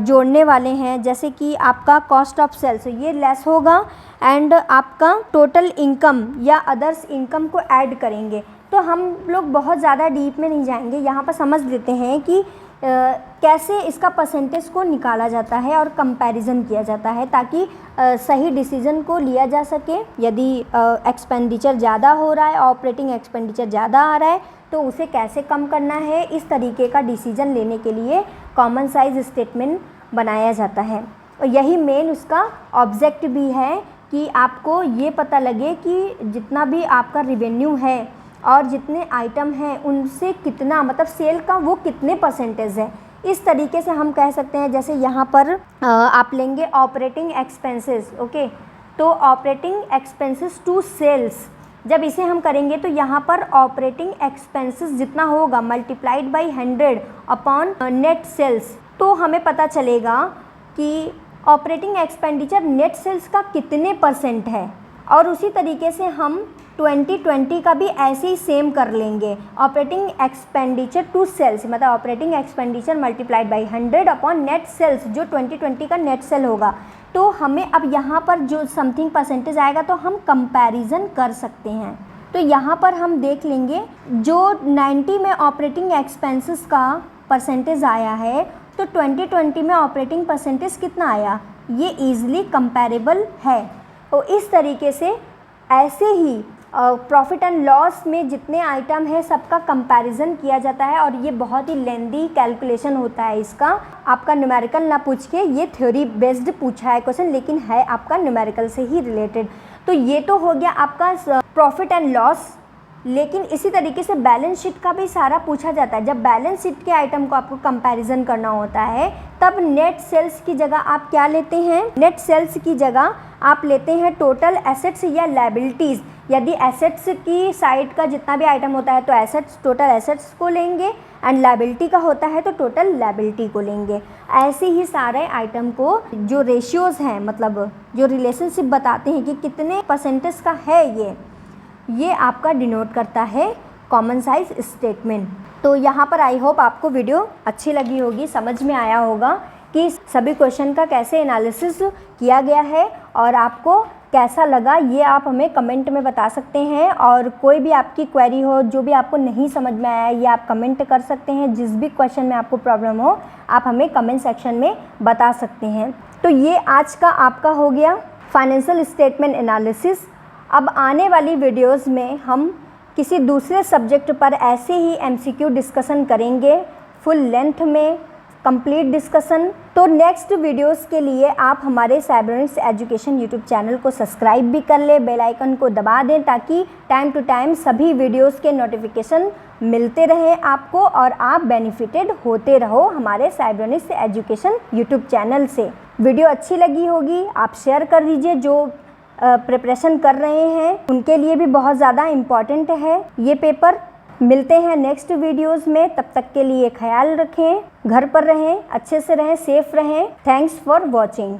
जोड़ने वाले हैं। जैसे कि आपका कॉस्ट ऑफ सेल्स ये लेस होगा एंड आपका टोटल इनकम या अदर्स इनकम को ऐड करेंगे। तो हम लोग बहुत ज़्यादा डीप में नहीं जाएंगे, यहाँ पर समझ लेते हैं कि कैसे इसका परसेंटेज को निकाला जाता है और कंपैरिजन किया जाता है ताकि सही डिसीजन को लिया जा सके। यदि एक्सपेंडिचर ज़्यादा हो रहा है, ऑपरेटिंग एक्सपेंडिचर ज़्यादा आ रहा है, तो उसे कैसे कम करना है, इस तरीके का डिसीजन लेने के लिए कॉमन साइज स्टेटमेंट बनाया जाता है। और यही मेन उसका ऑब्जेक्ट भी है कि आपको ये पता लगे कि जितना भी आपका रिवेन्यू है और जितने आइटम हैं उनसे कितना, मतलब सेल का वो कितने परसेंटेज है। इस तरीके से हम कह सकते हैं, जैसे यहाँ पर आप लेंगे ऑपरेटिंग एक्सपेंसेस, ओके, तो ऑपरेटिंग एक्सपेंसेस टू सेल्स, जब इसे हम करेंगे तो यहाँ पर ऑपरेटिंग एक्सपेंसेस जितना होगा multiplied by 100 upon net sales, तो हमें पता चलेगा कि ऑपरेटिंग एक्सपेंडिचर नेट सेल्स का कितने परसेंट है। और उसी तरीके से हम 2020 का भी ऐसे ही सेम कर लेंगे, ऑपरेटिंग एक्सपेंडिचर टू सेल्स, मतलब operating expenditure multiplied by 100 upon net sales, जो 2020 का नेट सेल होगा। तो हमें अब यहाँ पर जो समथिंग परसेंटेज आएगा तो हम कंपैरिजन कर सकते हैं। तो यहाँ पर हम देख लेंगे जो 90 में ऑपरेटिंग एक्सपेंसेस का परसेंटेज आया है, तो 2020 में ऑपरेटिंग परसेंटेज कितना आया, ये ईजिली कंपैरेबल है। तो इस तरीके से ऐसे ही प्रॉफिट एंड लॉस में जितने आइटम है सबका कंपैरिजन किया जाता है। और ये बहुत ही लेंदी कैलकुलेशन होता है इसका, आपका न्यूमेरिकल ना पूछ के ये थ्योरी बेस्ड पूछा है क्वेश्चन, लेकिन है आपका न्यूमेरिकल से ही रिलेटेड। तो ये तो हो गया आपका प्रॉफिट एंड लॉस, लेकिन इसी तरीके से बैलेंस शीट का भी सारा पूछा जाता है। जब बैलेंस शीट के आइटम को आपको कंपैरिजन करना होता है तब नेट सेल्स की जगह आप क्या लेते हैं, नेट सेल्स की जगह आप लेते हैं टोटल एसेट्स या लायबिलिटीज़। यदि एसेट्स की साइड का जितना भी आइटम होता है तो एसेट्स, टोटल एसेट्स को लेंगे, एंड लायबिलिटी का होता है तो टोटल लायबिलिटी को लेंगे। ऐसे ही सारे आइटम को जो रेशियोज़ हैं, मतलब जो रिलेशनशिप बताते हैं कि कितने परसेंटेज का है, ये आपका डिनोट करता है कॉमन साइज स्टेटमेंट। तो यहाँ पर आई होप आपको वीडियो अच्छी लगी होगी, समझ में आया होगा कि सभी क्वेश्चन का कैसे एनालिसिस किया गया है और आपको कैसा लगा, ये आप हमें कमेंट में बता सकते हैं। और कोई भी आपकी क्वेरी हो, जो भी आपको नहीं समझ में आया, ये आप कमेंट कर सकते हैं। जिस भी क्वेश्चन में आपको प्रॉब्लम हो आप हमें कमेंट सेक्शन में बता सकते हैं। तो ये आज का आपका हो गया फाइनेंशियल स्टेटमेंट एनालिसिस। अब आने वाली वीडियोस में हम किसी दूसरे सब्जेक्ट पर ऐसे ही MCQ डिस्कशन करेंगे, फुल लेंथ में कंप्लीट डिस्कशन। तो नेक्स्ट वीडियोस के लिए आप हमारे साइबरनिक्स एजुकेशन यूट्यूब चैनल को सब्सक्राइब भी कर ले, बेल आइकन को दबा दें ताकि टाइम टू टाइम सभी वीडियोस के नोटिफिकेशन मिलते रहें आपको और आप बेनिफिटेड होते रहो हमारे साइबरनिक्स एजुकेशन यूट्यूब चैनल से। वीडियो अच्छी लगी होगी आप शेयर कर दीजिए, जो प्रिपरेशन कर रहे हैं उनके लिए भी बहुत ज़्यादा इम्पॉर्टेंट है ये पेपर। मिलते हैं नेक्स्ट वीडियोस में, तब तक के लिए ख्याल रखें, घर पर रहें, अच्छे से रहें, सेफ रहें। Thanks for watching.